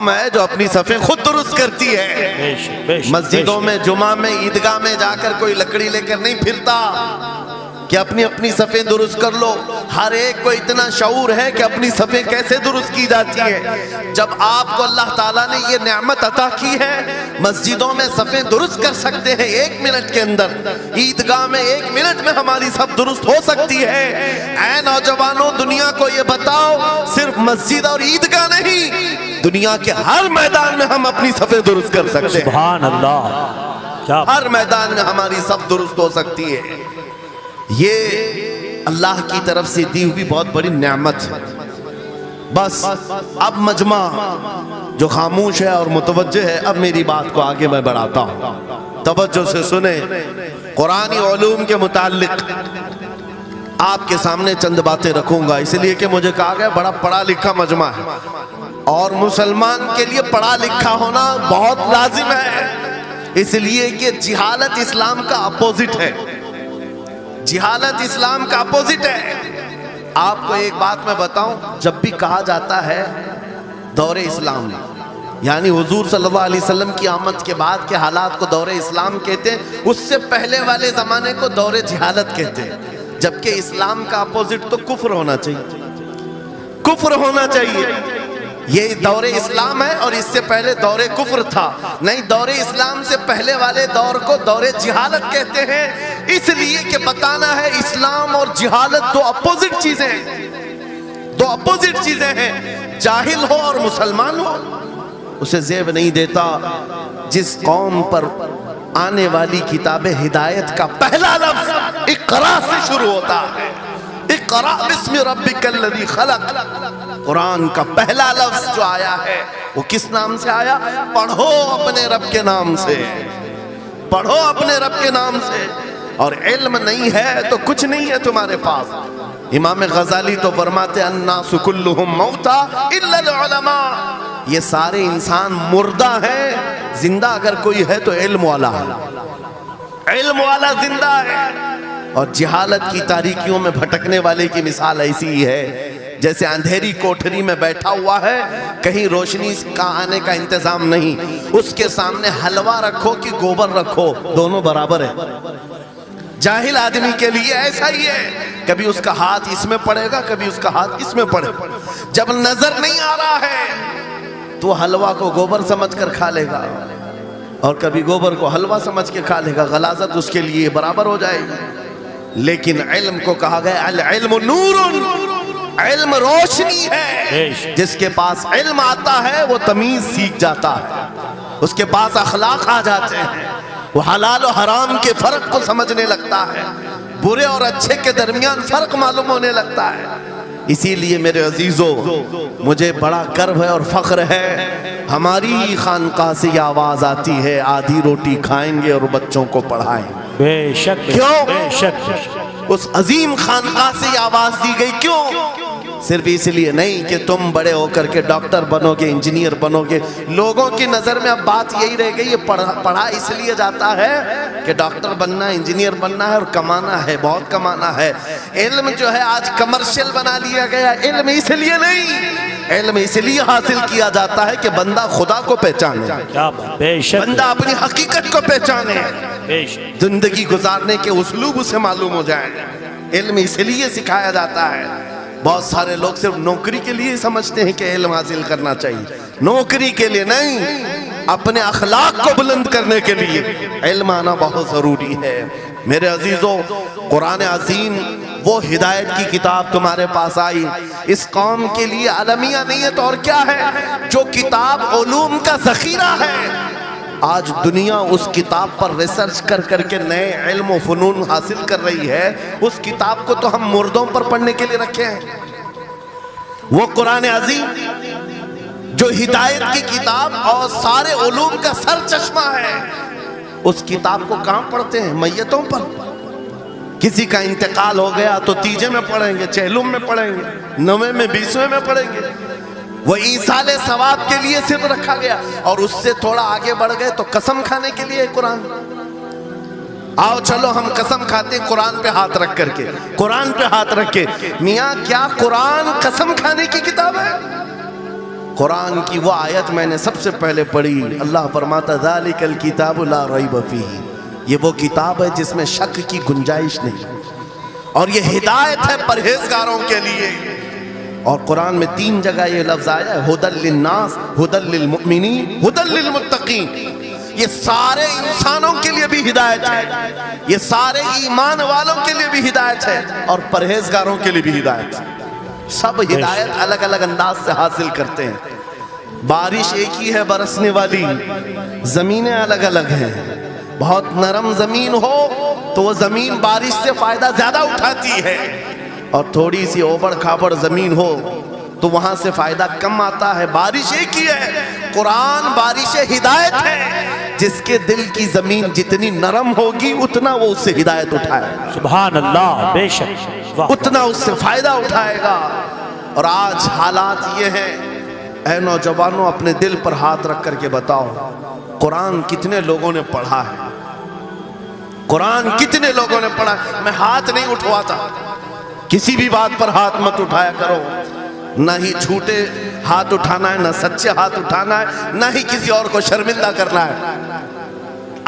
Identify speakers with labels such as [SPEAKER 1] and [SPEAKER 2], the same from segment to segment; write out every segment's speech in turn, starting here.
[SPEAKER 1] ہے جو اپنی صفیں خود درست کرتی ہے۔ مسجدوں میں، جمعہ میں، عیدگاہ میں جا کر کوئی لکڑی لے کر نہیں پھرتا کہ اپنی اپنی صفیں درست کر لو۔ ہر ایک کو اتنا شعور ہے کہ اپنی صفیں کیسے درست کی جاتی ہے۔ جب آپ کو اللہ تعالیٰ نے یہ نعمت عطا کی ہے، مسجدوں میں صفیں درست کر سکتے ہیں 1 منٹ کے اندر، عیدگاہ میں 1 منٹ میں ہماری صف درست ہو سکتی ہے۔ اے نوجوانوں، دنیا کو یہ بتاؤ، صرف مسجد اور عیدگاہ نہیں، دنیا کے ہر میدان میں ہم اپنی صفیں درست کر سکتے ہیں۔
[SPEAKER 2] سبحان اللہ،
[SPEAKER 1] ہر میدان میں ہماری صف درست ہو سکتی ہے۔ یہ اللہ کی طرف سے دی ہوئی بہت بڑی نعمت ہے۔ بس اب مجمع جو خاموش ہے اور متوجہ ہے، اب میری بات کو آگے میں بڑھاتا ہوں، توجہ سے سنیں۔ قرآنی علوم کے متعلق آپ کے سامنے چند باتیں رکھوں گا، اس لیے کہ مجھے کہا گیا بڑا پڑھا لکھا مجمع ہے، اور مسلمان کے لیے پڑھا لکھا ہونا بہت لازم ہے، اس لیے کہ جہالت اسلام کا اپوزٹ ہے۔ جہالت اسلام کا اپوزٹ ہے۔ آپ کو ایک بات میں بتاؤں، جب بھی کہا جاتا ہے دور اسلام، یعنی حضور صلی اللہ علیہ وسلم کی آمد کے بعد کے حالات کو دور اسلام کہتے ہیں، اس سے پہلے والے زمانے کو دور جہالت کہتے ہیں، جبکہ اسلام کا اپوزٹ تو کفر ہونا چاہیے، کفر ہونا چاہیے۔ یہ دور اسلام ہے اور اس سے پہلے دور کفر تھا، نہیں، دور اسلام سے پہلے والے دور کو دور جہالت کہتے ہیں، اس لیے کہ بتانا ہے اسلام اور جہالت دو اپوزٹ چیزیں ہیں، دو اپوزٹ چیزیں ہیں۔ جاہل ہو اور مسلمان ہو اسے زیب نہیں دیتا۔ جس قوم پر آنے والی کتاب ہدایت کا پہلا لفظ اقرا سے شروع ہوتا ہے، اقرا بسم ربک الذی خلق، قرآن کا پہلا لفظ جو آیا ہے وہ کس نام سے آیا؟ پڑھو اپنے رب کے نام سے، پڑھو اپنے رب کے نام سے۔ اور علم نہیں ہے تو کچھ نہیں ہے تمہارے پاس۔ امام غزالی تو فرماتے الناس کلہم موتا الا العلماء، یہ سارے انسان مردہ ہیں، زندہ اگر کوئی ہے تو علم والا ہے، علم والا زندہ ہے۔ اور جہالت کی تاریکیوں میں بھٹکنے والے کی مثال ایسی ہی ہے جیسے اندھیری کوٹھری میں بیٹھا ہوا ہے، کہیں روشنی کا آنے کا انتظام نہیں، اس کے سامنے حلوہ رکھو کہ گوبر رکھو، دونوں برابر ہے۔ جاہل آدمی کے لیے ایسا ہی ہے، کبھی اس کا ہاتھ اس میں پڑے گا، کبھی اس کا ہاتھ اس میں پڑے گا۔ جب نظر نہیں آ رہا ہے تو حلوہ کو گوبر سمجھ کر کھا لے گا، اور کبھی گوبر کو حلوہ سمجھ کے کھا لے گا، غلاظت اس کے لیے برابر ہو جائے گی۔ لیکن علم کو کہا گیا العلم نور، علم روشنی ہے۔ جس کے پاس علم آتا ہے وہ تمیز سیکھ جاتا ہے، اس کے پاس اخلاق آ جاتے ہیں، وہ حلال و حرام کے فرق کو سمجھنے لگتا ہے، برے اور اچھے کے درمیان فرق معلوم ہونے لگتا ہے۔ اسی لیے میرے عزیزو، مجھے بڑا گرو ہے اور فخر ہے، ہماری خانقاہ سے یہ آواز آتی ہے آدھی روٹی کھائیں گے اور بچوں کو پڑھائیں گے۔
[SPEAKER 2] بے شک،
[SPEAKER 1] کیوں؟
[SPEAKER 2] بے شک۔
[SPEAKER 1] اس عظیم خانقاہ سے یہ آواز دی گئی، کیوں؟ صرف اس لیے نہیں کہ تم بڑے ہو کر کے ڈاکٹر بنو گے، انجینئر بنو گے۔ لوگوں کی نظر میں اب بات یہی رہ گئی، یہ پڑھا اس لیے جاتا ہے کہ ڈاکٹر بننا ہے، انجینئر بننا ہے اور کمانا ہے، بہت کمانا ہے۔ علم جو ہے آج کمرشل بنا لیا گیا۔ علم اس لیے نہیں، علم اس لیے حاصل کیا جاتا ہے کہ بندہ خدا کو پہچانے،
[SPEAKER 2] بے شک،
[SPEAKER 1] بندہ اپنی حقیقت کو پہچانے،
[SPEAKER 2] بے شک،
[SPEAKER 1] زندگی گزارنے کے اسلوب اسے معلوم ہو جائے۔ علم اس لیے سکھایا جاتا ہے۔ بہت سارے لوگ صرف نوکری کے لیے سمجھتے ہیں کہ علم حاصل کرنا چاہیے، نوکری کے لیے نہیں، اپنے اخلاق کو بلند کرنے کے لیے علم آنا بہت ضروری ہے۔ میرے عزیزو، قرآن عظیم وہ ہدایت کی کتاب تمہارے پاس آئی، اس قوم کے لیے عالمیہ نہیں ہے تو اور کیا ہے، جو کتاب علوم کا ذخیرہ ہے۔ آج دنیا اس کتاب پر ریسرچ کر کر کے نئے علم و فنون حاصل کر رہی ہے، اس کتاب کو تو ہم مردوں پر پڑھنے کے لیے رکھے ہیں۔ وہ قرآن عظیم جو ہدایت کی کتاب اور سارے علوم کا سر چشمہ ہے، اس کتاب کو کہاں پڑھتے ہیں؟ میتوں پر۔ کسی کا انتقال ہو گیا تو تیجے میں پڑھیں گے، چہلم میں پڑھیں گے، نویں میں، 20ویں میں پڑھیں گے۔ وہ ایصال ثواب کے لیے صرف رکھا گیا، اور اس سے تھوڑا آگے بڑھ گئے تو قسم کھانے کے لیے قرآن۔ آؤ چلو ہم قسم کھاتے ہیں قرآن پہ ہاتھ رکھ کر کے، قرآن پہ ہاتھ رکھ کے۔ میاں کیا قرآن قسم کھانے کی کتاب ہے؟ قرآن کی وہ آیت میں نے سب سے پہلے پڑھی، اللہ فرماتا ذالک الکتاب لا ریب فیہ، یہ وہ کتاب ہے جس میں شک کی گنجائش نہیں، اور یہ ہدایت ہے پرہیزگاروں کے لیے۔ اور قرآن میں 3 جگہ یہ لفظ آیا ہے، ھدی للناس، ھدی للمؤمنین، ھدی للمتقین۔ یہ سارے انسانوں کے لیے بھی ہدایت ہے، یہ سارے ایمان والوں کے لیے بھی ہدایت ہے، اور پرہیزگاروں کے لیے بھی ہدایت ہے۔ سب ہدایت الگ الگ انداز سے حاصل کرتے ہیں۔ بارش ایک ہی ہے برسنے والی، زمینیں الگ الگ ہیں۔ بہت نرم زمین ہو تو وہ زمین بارش سے فائدہ زیادہ اٹھاتی ہے، اور تھوڑی سی اوبڑ کھاپڑ زمین ہو تو وہاں سے فائدہ کم آتا ہے۔ بارش ایک ہی ہے، قرآن بارش ہدایت ہے، جس کے دل کی زمین جتنی نرم ہوگی اتنا وہ اس سے ہدایت اٹھائے،
[SPEAKER 2] سبحان اللہ، بے شک، واہ،
[SPEAKER 1] اتنا اس سے فائدہ اٹھائے گا۔ اور آج حالات یہ ہیں، اے نوجوانوں اپنے دل پر ہاتھ رکھ کر کے بتاؤ، قرآن کتنے لوگوں نے پڑھا ہے؟ قرآن کتنے لوگوں نے پڑھا ہے؟ میں ہاتھ نہیں اٹھواتا، کسی بھی بات پر ہاتھ مت اٹھایا کرو، نہ ہی جھوٹے ہاتھ اٹھانا ہے، نہ سچے ہاتھ اٹھانا ہے، نہ ہی کسی اور کو شرمندہ کرنا ہے۔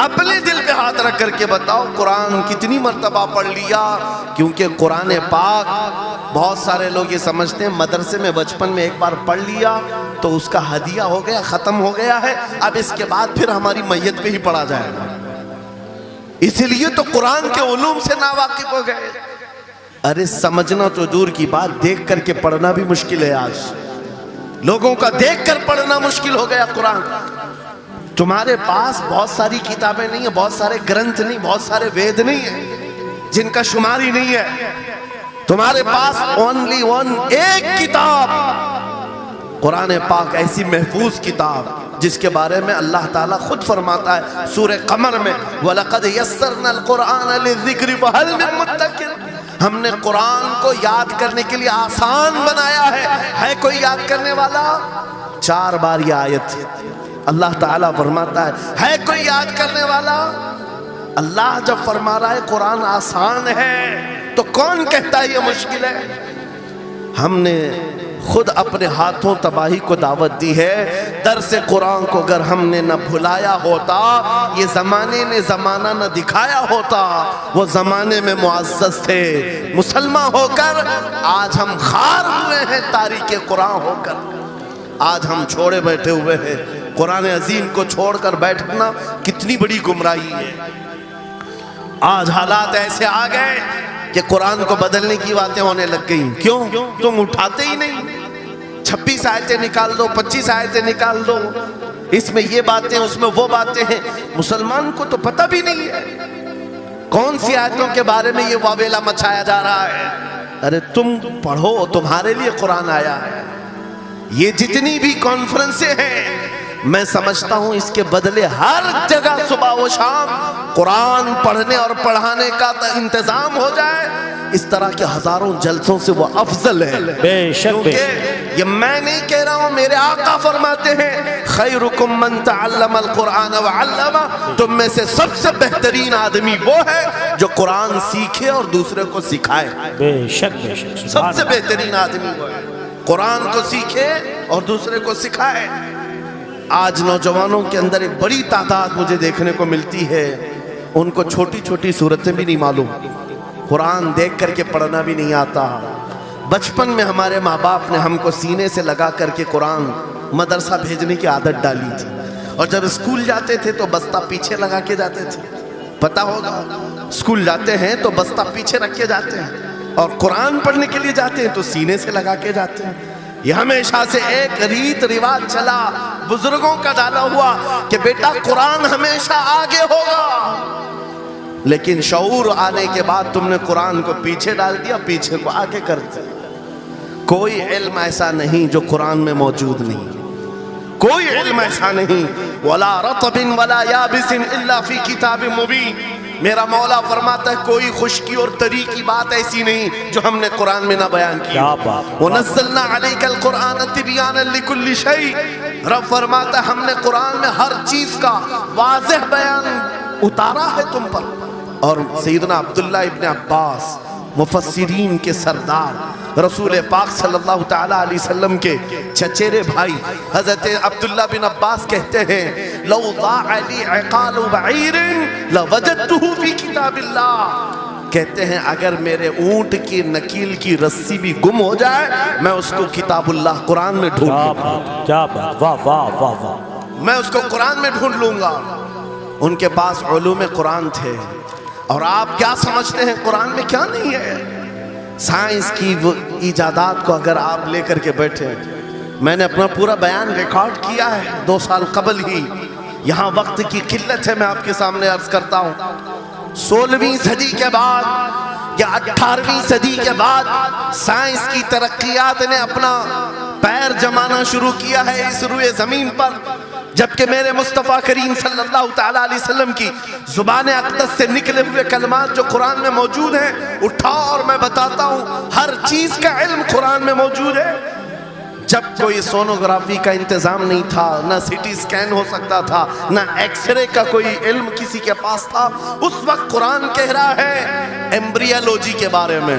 [SPEAKER 1] اپنے دل پہ ہاتھ رکھ کر کے بتاؤ قرآن کتنی مرتبہ پڑھ لیا؟ کیونکہ قرآن پاک، بہت سارے لوگ یہ سمجھتے ہیں مدرسے میں بچپن میں ایک بار پڑھ لیا تو اس کا ہدیہ ہو گیا، ختم ہو گیا ہے، اب اس کے بعد پھر ہماری میت پہ ہی پڑھا جائے گا، اسی لیے تو قرآن کے علوم سے ناواقف ہو گئے۔ ارے سمجھنا تو دور کی بات، دیکھ کر کے پڑھنا بھی مشکل ہے۔ آج لوگوں کا دیکھ کر پڑھنا مشکل ہو گیا قرآن۔ تمہارے پاس بہت ساری کتابیں نہیں ہیں، بہت سارے گرنتھ نہیں، بہت سارے وید نہیں ہیں جن کا شمار ہی نہیں ہے۔ تمہارے پاس اونلی ون، ایک کتاب قرآن پاک، ایسی محفوظ کتاب جس کے بارے میں اللہ تعالیٰ خود فرماتا ہے سورہ قمر میں، وَلَقَدْ يَسَّرْنَا الْقُرْآنَ لِلذِّكْرِ فَهَلْ مِن مُدَّكِرٍ۔ ہم نے قرآن کو یاد کرنے کے لیے آسان بنایا ہے کوئی یاد کرنے والا؟ 4 بار یہ آیت اللہ تعالیٰ فرماتا ہے کوئی یاد کرنے والا؟ اللہ جب فرما رہا ہے قرآن آسان ہے تو کون کہتا ہے یہ مشکل ہے؟ ہم نے خود اپنے ہاتھوں تباہی کو دعوت دی ہے۔ درس قرآن کو اگر ہم نے نہ بھلایا ہوتا، یہ زمانے نے زمانہ نہ دکھایا ہوتا، وہ زمانے میں معزز تھے، مسلمان ہو کر آج ہم خار ہوئے ہیں، تاریخ قرآن ہو کر آج ہم چھوڑے بیٹھے ہوئے ہیں۔ قرآن عظیم کو چھوڑ کر بیٹھنا کتنی بڑی گمراہی ہے۔ آج حالات ایسے آ گئے کہ قرآن کو بدلنے کی باتیں ہونے لگ گئی۔ کیوں؟ تم اٹھاتے ہی نہیں۔ 26 آیتیں نکال دو، 25 آیتیں نکال دو، اس میں یہ باتیں، اس میں وہ باتیں ہیں۔ مسلمان کو تو پتہ بھی نہیں ہے کون سی آیتوں کے بارے میں یہ واویلا مچایا جا رہا ہے۔ ارے تم پڑھو، تمہارے لیے قرآن آیا ہے۔ یہ جتنی بھی کانفرنسیں ہیں، میں سمجھتا ہوں اس کے بدلے ہر جگہ صبح و شام قرآن پڑھنے اور پڑھانے کا انتظام ہو جائے، اس طرح کے ہزاروں جلسوں سے وہ افضل ہے۔
[SPEAKER 2] بے شک، بے
[SPEAKER 1] کیونکہ یہ میں نہیں کہہ رہا ہوں، میرے آقا فرماتے ہیں خیرکم من تعلم القرآن وعلمہ، تم میں سے سب سے بہترین آدمی وہ ہے جو قرآن سیکھے اور دوسرے کو سکھائے۔
[SPEAKER 2] بے شک، بے شک،
[SPEAKER 1] سب سے بہترین آدمی وہ ہے قرآن کو سیکھے اور دوسرے کو سکھائے۔ آج نوجوانوں کے اندر ایک بڑی تعداد مجھے دیکھنے کو ملتی ہے، ان کو چھوٹی چھوٹی صورتیں بھی نہیں معلوم، قرآن دیکھ کر کے پڑھنا بھی نہیں آتا۔ بچپن میں ہمارے ماں باپ نے ہم کو سینے سے لگا کر کے قرآن مدرسہ بھیجنے کی عادت ڈالی تھی، اور جب اسکول جاتے تھے تو بستہ پیچھے لگا کے جاتے تھے۔ پتہ ہوگا، اسکول جاتے ہیں تو بستہ پیچھے رکھ کے جاتے ہیں، اور قرآن پڑھنے کے لیے جاتے ہیں تو سینے سے لگا کے جاتے ہیں۔ یہ ہمیشہ سے ایک ریت رواج چلا، بزرگوں کا ڈالا ہوا کہ بیٹا قرآن ہمیشہ آگے ہوگا، لیکن شعور آنے کے بعد تم نے قرآن کو پیچھے ڈال دیا، پیچھے کو آگے کر دیا۔ کوئی علم ایسا نہیں جو قرآن میں موجود نہیں، کوئی علم ایسا نہیں۔ وَلَا رَطْبٍ وَلَا يَابِسٍ إِلَّا فِي كِتَابٍ مُبِينٍ، میرا مولا فرماتا ہے کوئی خشکی اور تری کی بات ایسی نہیں جو ہم نے قرآن میں نہ بیان کی۔ وَنَزَّلْنَا عَلَيْكَ الْقُرْآنَ تِبْيَانًا لِكُلِّ شَيْءٍ، رب فرماتا ہے ہم نے قرآن میں ہر چیز کا واضح بیان اتارا ہے تم پر۔ اور سیدنا عبداللہ ابن عباس، مفسرین کے سردار، رسول پاک صلی اللہ تعالیٰ علیہ وسلم کے چچیرے بھائی حضرت عبداللہ بن عباس کہتے ہیں لو ضاع لی عقال بعیر لوجدته فی کتاب اللہ، کہتے ہیں اگر میرے اونٹ کی نکیل کی رسی بھی گم ہو جائے میں اس کو کتاب اللہ قرآن میں ڈھونڈ لوں گا،
[SPEAKER 2] کیا بات، واہ واہ واہ واہ،
[SPEAKER 1] میں اس کو قرآن میں ڈھونڈ لوں گا۔ ان کے پاس علوم قرآن تھے، اور آپ کیا سمجھتے ہیں قرآن میں کیا نہیں ہے؟ سائنس کی وہ ایجادات کو اگر آپ لے کر کے بیٹھے، میں نے اپنا پورا بیان ریکارڈ کیا ہے 2 سال قبل ہی، یہاں وقت کی قلت ہے، میں آپ کے سامنے عرض کرتا ہوں 16ویں صدی کے بعد یا 18ویں صدی کے بعد سائنس کی ترقیات نے اپنا پیر جمانا شروع کیا ہے اس روئے زمین پر، جبکہ میرے مصطفیٰ کریم صلی اللہ تعالیٰ علیہ وسلم کی زبان اقدس سے نکلے ہوئے کلمات جو قرآن میں موجود ہیں اٹھاؤ اور میں بتاتا ہوں، ہر چیز کا علم قرآن میں موجود ہے۔ جب کوئی سونوگرافی کا انتظام نہیں تھا، نہ سی ٹی سکین ہو سکتا تھا، نہ ایکس رے کا کوئی علم کسی کے پاس تھا، اس وقت قرآن کہہ رہا ہے ایمبریالوجی کے بارے میں۔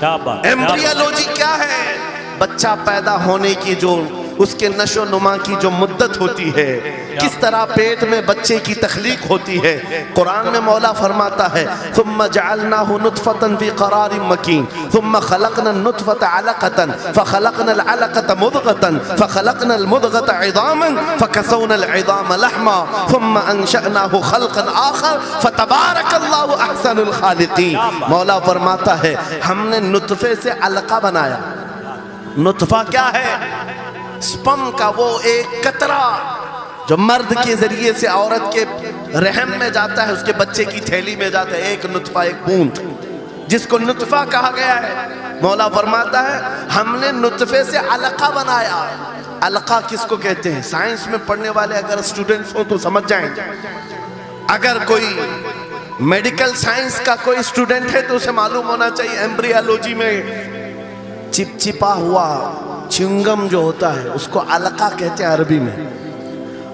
[SPEAKER 2] کیا بات،
[SPEAKER 1] ایمبریالوجی کیا ہے؟ بچہ پیدا ہونے کی جو اس کے نشو و نما کی جو مدت ہوتی ہے، کس طرح پیٹ میں بچے کی تخلیق ہوتی ہے، قرآن میں مولا فرماتا ہے ثم جعلناہ نطفة فی قرار مکین ثم خلقنا النطفة علقة فخلقنا العلقة مضغة فخلقنا المضغة عظاما فکسونا العظام لحما ثم انشأناہ خلقا آخر فتبارک اللہ احسن الخالقین۔ مولا فرماتا ہے ہم نے نطفے سے علقہ بنایا۔ نطفہ کیا ہے؟ سپم کا وہ ایک قطرہ جو مرد کے ذریعے سے عورت کے رحم میں جاتا ہے، اس کے بچے کی تھیلی میں جاتا ہے، ایک نطفہ، ایک بوند، جس کو نطفہ کہا گیا ہے۔ مولا فرماتا ہے ہم نے نطفے سے علقہ بنایا۔ علقہ کس کو کہتے ہیں؟ سائنس میں پڑھنے والے اگر اسٹوڈنٹس ہوں تو سمجھ جائیں گے، اگر کوئی میڈیکل سائنس کا کوئی اسٹوڈنٹ ہے تو اسے معلوم ہونا چاہیے ایمبریالوجی میں چپچپا ہوا چنگم جو ہوتا ہے اس کو علقہ کہتے ہیں عربی میں،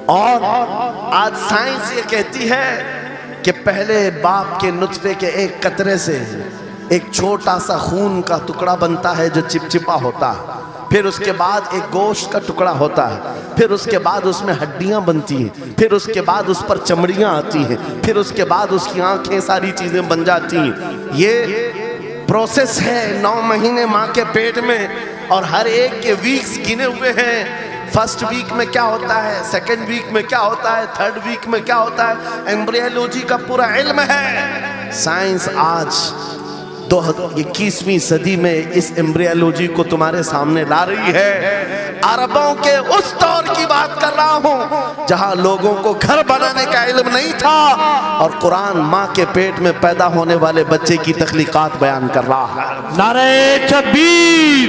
[SPEAKER 1] اور آج سائنس یہ کہتی ہے کہ پہلے باپ کے نطفے کے ایک قطرے سے ایک چھوٹا سا خون کا ٹکڑا بنتا ہے جو چپچپا ہوتا ہے، پھر اس کے بعد ایک گوشت کا ٹکڑا ہوتا ہے، پھر اس کے بعد اس میں ہڈیاں بنتی ہیں، پھر اس کے بعد اس پر چمڑیاں آتی ہیں، پھر اس کے بعد اس کی آنکھیں ساری چیزیں بن جاتی ہیں۔ یہ پروسیس ہے 9 مہینے ماں کے پیٹ میں، اور ہر ایک کے ویکس گنے ہوئے ہیں۔ فرسٹ ویک میں کیا ہوتا ہے، سیکنڈ ویک میں کیا ہوتا ہے، تھرڈ ویک میں کیا ہوتا ہے، ایمبریالوجی کا پورا علم ہے۔ سائنس آج 21ویں صدی میں اس ایمبریالوجی کو تمہارے سامنے لا رہی ہے۔ عربوں کے اس دور کی بات کر رہا ہوں جہاں لوگوں کو گھر بنانے کا علم نہیں تھا، اور قرآن ماں کے پیٹ میں پیدا ہونے والے بچے کی تخلیقات بیان کر رہا ہے۔
[SPEAKER 2] نعرہ تکبیر،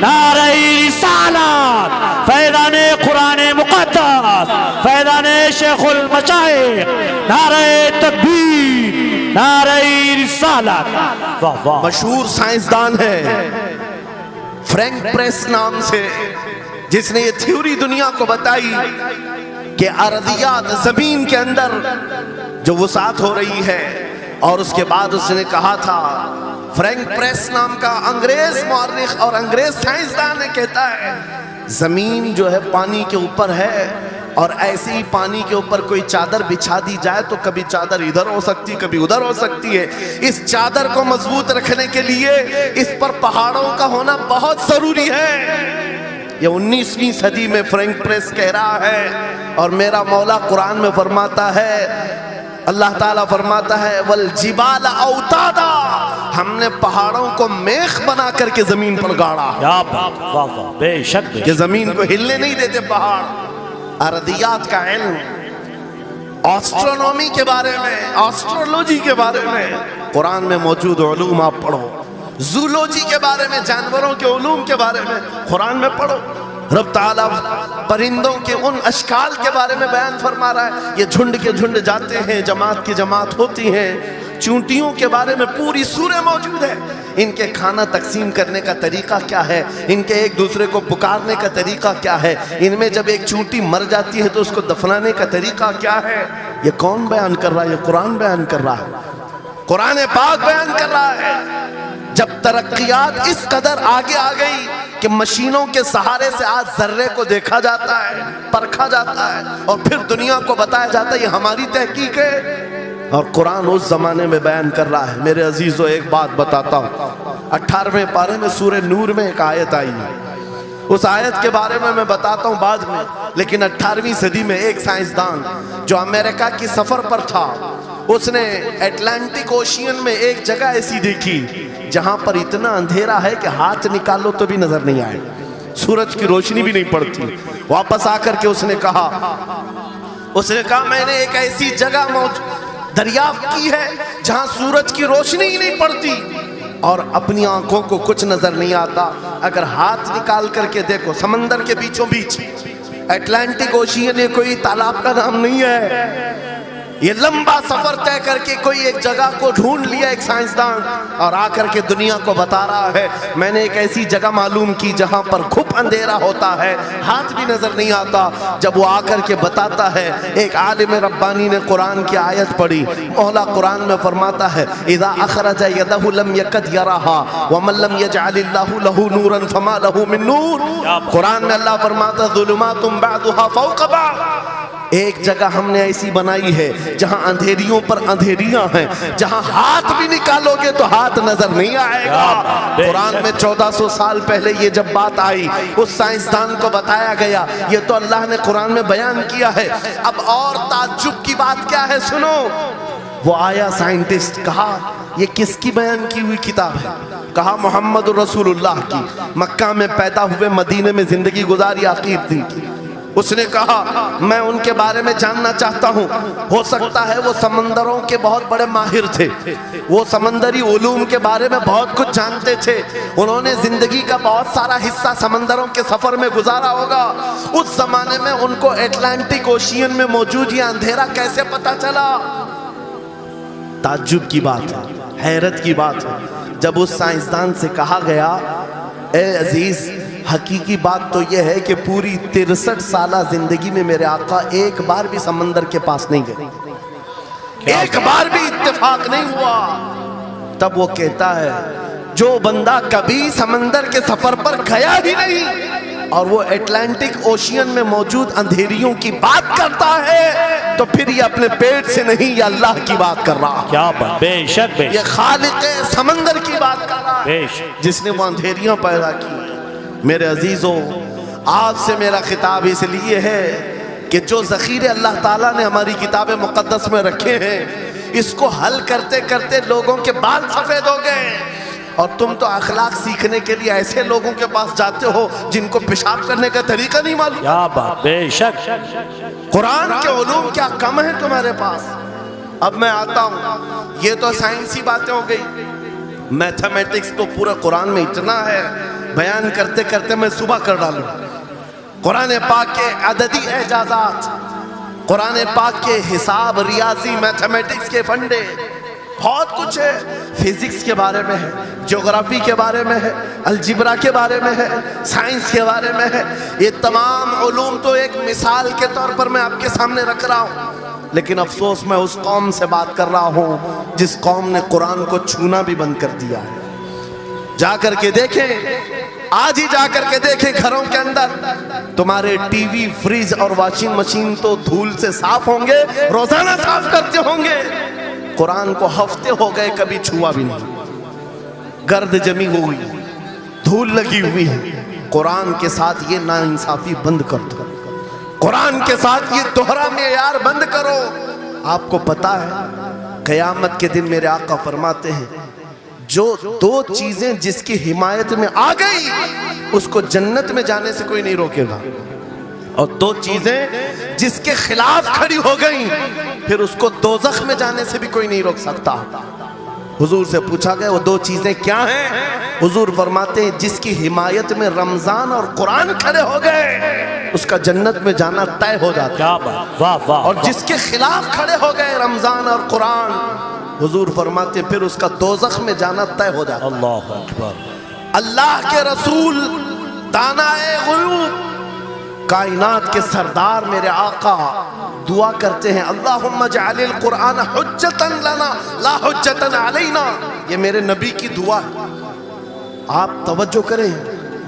[SPEAKER 2] نعرہ رسالت، فیضان قرآن مقدس، فیضان شیخ المشائخ، نعرہ تکبیر، نعرہ رسالت۔ واہ واہ،
[SPEAKER 1] مشہور سائنسدان ہے فرینک پریس نام سے، جس نے یہ تھیوری دنیا کو بتائی کہ ارضیات زمین کے اندر جو وسعت ہو رہی ہے، اور اس کے بعد اس نے کہا تھا، فرینک پریس نام کا انگریز مورخ اور انگریز سائنسدان نے کہتا ہے زمین جو ہے پانی کے اوپر ہے، اور ایسے ہی پانی کے اوپر کوئی چادر بچھا دی جائے تو کبھی چادر ادھر ہو سکتی، کبھی ادھر ہو سکتی ہے۔ اس چادر کو مضبوط رکھنے کے لیے اس پر پہاڑوں کا ہونا بہت ضروری ہے۔ یہ 19ویں صدی میں فرینک پریس کہہ رہا ہے، اور میرا مولا قرآن میں فرماتا ہے، اللہ تعالیٰ فرماتا ہے والجبال اوتادا، ہم نے پہاڑوں کو میخ بنا کر کے زمین پر گاڑا،
[SPEAKER 2] کیا بات، واہ واہ، بے شک بے
[SPEAKER 1] کہ
[SPEAKER 2] شک۔
[SPEAKER 1] زمین کو ہلنے نہیں دیتے پہاڑ۔ ارضیات کا علم، آسٹرونومی کے بارے میں، آسٹرولوجی کے بارے میں قرآن میں موجود علوم آپ پڑھو، زولوجی کے بارے میں، جانوروں کے علوم کے بارے میں قرآن میں پڑھو۔ رب تعالیٰ پرندوں کے ان اشکال کے بارے میں بیان فرما رہا ہے، یہ جھنڈ کے جھنڈ جاتے ہیں، جماعت کی جماعت ہوتی ہیں۔ چونٹیوں کے بارے میں پوری سورہ موجود ہے، ان کے کھانا تقسیم کرنے کا طریقہ کیا ہے، ان کے ایک دوسرے کو پکارنے کا طریقہ کیا ہے، ان میں جب ایک چونٹی مر جاتی ہے تو اس کو دفنانے کا طریقہ کیا ہے۔ یہ کون بیان کر رہا ہے؟ یہ قرآن بیان کر رہا ہے، قرآن پاک بیان کر رہا ہے۔ جب ترقیات اس قدر آگے آ گئی کہ مشینوں کے سہارے سے آج ذرے کو دیکھا جاتا ہے، پرکھا جاتا ہے، اور پھر دنیا کو بتایا جاتا ہے یہ ہماری تحقیق ہے، اور قرآن اس زمانے میں بیان کر رہا ہے۔ میرے عزیزو ایک بات بتاتا ہوں، 18ویں پارے میں سورہ نور میں ایک آیت آئی ہے، اس آیت کے بارے میں بتاتا ہوں بعد میں، لیکن 18ویں صدی میں ایک سائنسدان جو امریکہ کی سفر پر تھا، اس نے اٹلانٹک اوشین میں ایک جگہ ایسی دیکھی جہاں پر اتنا اندھیرا ہے کہ ہاتھ نکالو تو بھی نظر نہیں آئے، سورج کی روشنی بھی نہیں پڑتی۔ واپس آ کر کے اس نے کہا میں نے ایک ایسی جگہ دریافت کی ہے جہاں سورج کی روشنی ہی نہیں پڑتی اور اپنی آنکھوں کو کچھ نظر نہیں آتا، اگر ہاتھ نکال کر کے دیکھو سمندر کے بیچوں بیچ اٹلانٹک اوشین، یہ کوئی تالاب کا نام نہیں ہے، یہ لمبا سفر طے کر کے کوئی ایک جگہ کو ڈھونڈ لیا ایک سائنسدان، اور آ کر کے دنیا کو بتا رہا ہے میں نے ایک ایسی جگہ معلوم کی جہاں پر گھپ اندھیرا ہوتا ہے، ہاتھ بھی نظر نہیں آتا۔ جب وہ آ کر کے بتاتا ہے، ایک عالم ربانی نے قرآن کی آیت پڑھی، مولا قرآن میں فرماتا ہے اذا اخرج یدہ لم یکد یراہا ومن لم یجعل اللہ لہ نورا فما لہ من نور۔ قرآن میں اللہ فرماتا ظلمات بعضها فوق بعض، ایک جگہ ہم نے ایسی بنائی ہے جہاں اندھیریوں پر اندھیریاں ہیں، جہاں ہاتھ بھی نکالو گے تو ہاتھ نظر نہیں آئے گا۔ قرآن میں 1400 سال پہلے یہ جب بات آئی، اس سائنسدان کو بتایا گیا، یہ تو اللہ نے قرآن میں بیان کیا ہے۔ اب اور تعجب کی بات کیا ہے سنو، وہ آیا سائنٹسٹ، کہا یہ کس کی بیان کی ہوئی کتاب ہے؟ کہا محمد رسول اللہ کی، مکہ میں پیدا ہوئے، مدینے میں زندگی گزاری، آخر دن کی۔ اس نے کہا میں ان کے بارے میں جاننا چاہتا ہوں، ہو سکتا ہے وہ سمندروں کے بہت بڑے ماہر تھے، وہ سمندری علوم کے بارے میں بہت کچھ جانتے تھے، انہوں نے زندگی کا بہت سارا حصہ سمندروں کے سفر میں گزارا ہوگا، اس زمانے میں ان کو اٹلانٹک اوشین میں موجود یہ اندھیرا کیسے پتا چلا؟ تعجب کی بات ہے، حیرت کی بات ہے۔ جب اس سائنسدان سے کہا گیا اے عزیز، حقیقی بات تو یہ ہے کہ پوری 63 سالہ زندگی میں میرے آقا ایک بار بھی سمندر کے پاس نہیں گئے، ایک بار بھی اتفاق نہیں ہوا۔ تب وہ کہتا ہے جو بندہ کبھی سمندر کے سفر پر گیا ہی نہیں اور وہ اٹلانٹک اوشین میں موجود اندھیریوں کی بات کرتا ہے تو پھر یہ اپنے پیٹ سے نہیں، یہ اللہ کی بات کر رہا،
[SPEAKER 2] کیا بات، بے شک بے شک،
[SPEAKER 1] یہ خالق سمندر کی بات کر رہا ہے جس نے وہ اندھیریاں پیدا کی۔ میرے عزیزوں، آپ سے میرا خطاب اس لیے ہے کہ جو ذخیرے اللہ تعالیٰ نے ہماری کتاب مقدس میں رکھے ہیں، اس کو حل کرتے کرتے لوگوں کے بال سفید ہو گئے، اور تم تو اخلاق سیکھنے کے لیے ایسے لوگوں کے پاس جاتے ہو جن کو پیشاب کرنے کا طریقہ نہیں معلوم۔
[SPEAKER 2] کیا بات، بے شک،
[SPEAKER 1] قرآن کے علوم کیا کم ہیں تمہارے پاس؟ اب میں آتا ہوں، یہ تو سائنسی باتیں ہو گئی، میتھمیٹکس تو پورا قرآن میں اتنا ہے، بیان کرتے کرتے میں صبح کر ڈالوں۔ قرآن پاک کے عددی اعجازات، قرآن پاک کے حساب، ریاضی، میتھمیٹکس کے فنڈے، بہت کچھ ہے، فزکس کے بارے میں ہے، جغرافی کے بارے میں ہے، الجبرا کے بارے میں ہے، سائنس کے بارے میں ہے۔ یہ تمام علوم تو ایک مثال کے طور پر میں آپ کے سامنے رکھ رہا ہوں، لیکن افسوس میں اس قوم سے بات کر رہا ہوں جس قوم نے قرآن کو چھونا بھی بند کر دیا ہے۔ جا کر کے دیکھیں، آج ہی جا کر کے دیکھیں گھروں کے اندر تمہارے ٹی وی، فریج اور واشنگ مشین تو دھول سے صاف ہوں گے، روزانہ صاف کرتے ہوں گے، قرآن کو ہفتے ہو گئے کبھی چھوا بھی نہیں، گرد جمی ہوئی، دھول لگی ہوئی ہے۔ قرآن کے ساتھ یہ ناانصافی بند کر دو، قرآن کے ساتھ یہ دوہرا معیار بند کرو۔ آپ کو پتا ہے قیامت کے دن میرے آقا فرماتے ہیں جو دو چیزیں جس کی حمایت میں آ گئی اس کو جنت میں جانے سے کوئی نہیں روکے گا، اور دو چیزیں جس کے خلاف کھڑی ہو گئیں پھر اس کو دوزخ میں جانے سے بھی کوئی نہیں روک سکتا۔ حضور سے پوچھا گیا وہ دو چیزیں کیا ہیں؟ حضور فرماتے ہیں جس کی حمایت میں رمضان اور قرآن کھڑے ہو گئے اس کا جنت میں جانا طے ہو جاتا ہے،
[SPEAKER 2] کیا بات، واہ واہ،
[SPEAKER 1] اور جس کے خلاف کھڑے ہو گئے رمضان اور قرآن، حضور فرماتے ہیں پھر اس کا دوزخ میں جانا طے ہو جاتا ہے۔
[SPEAKER 2] اللہ اکبر۔
[SPEAKER 1] اللہ کے رسول دانائے غیوب کائنات کے سردار میرے آقا دعا کرتے ہیں اللہم اجعل القرآن حجتا لنا لا حجتا علینا، یہ میرے نبی کی دعا ہے۔ آپ توجہ کریں،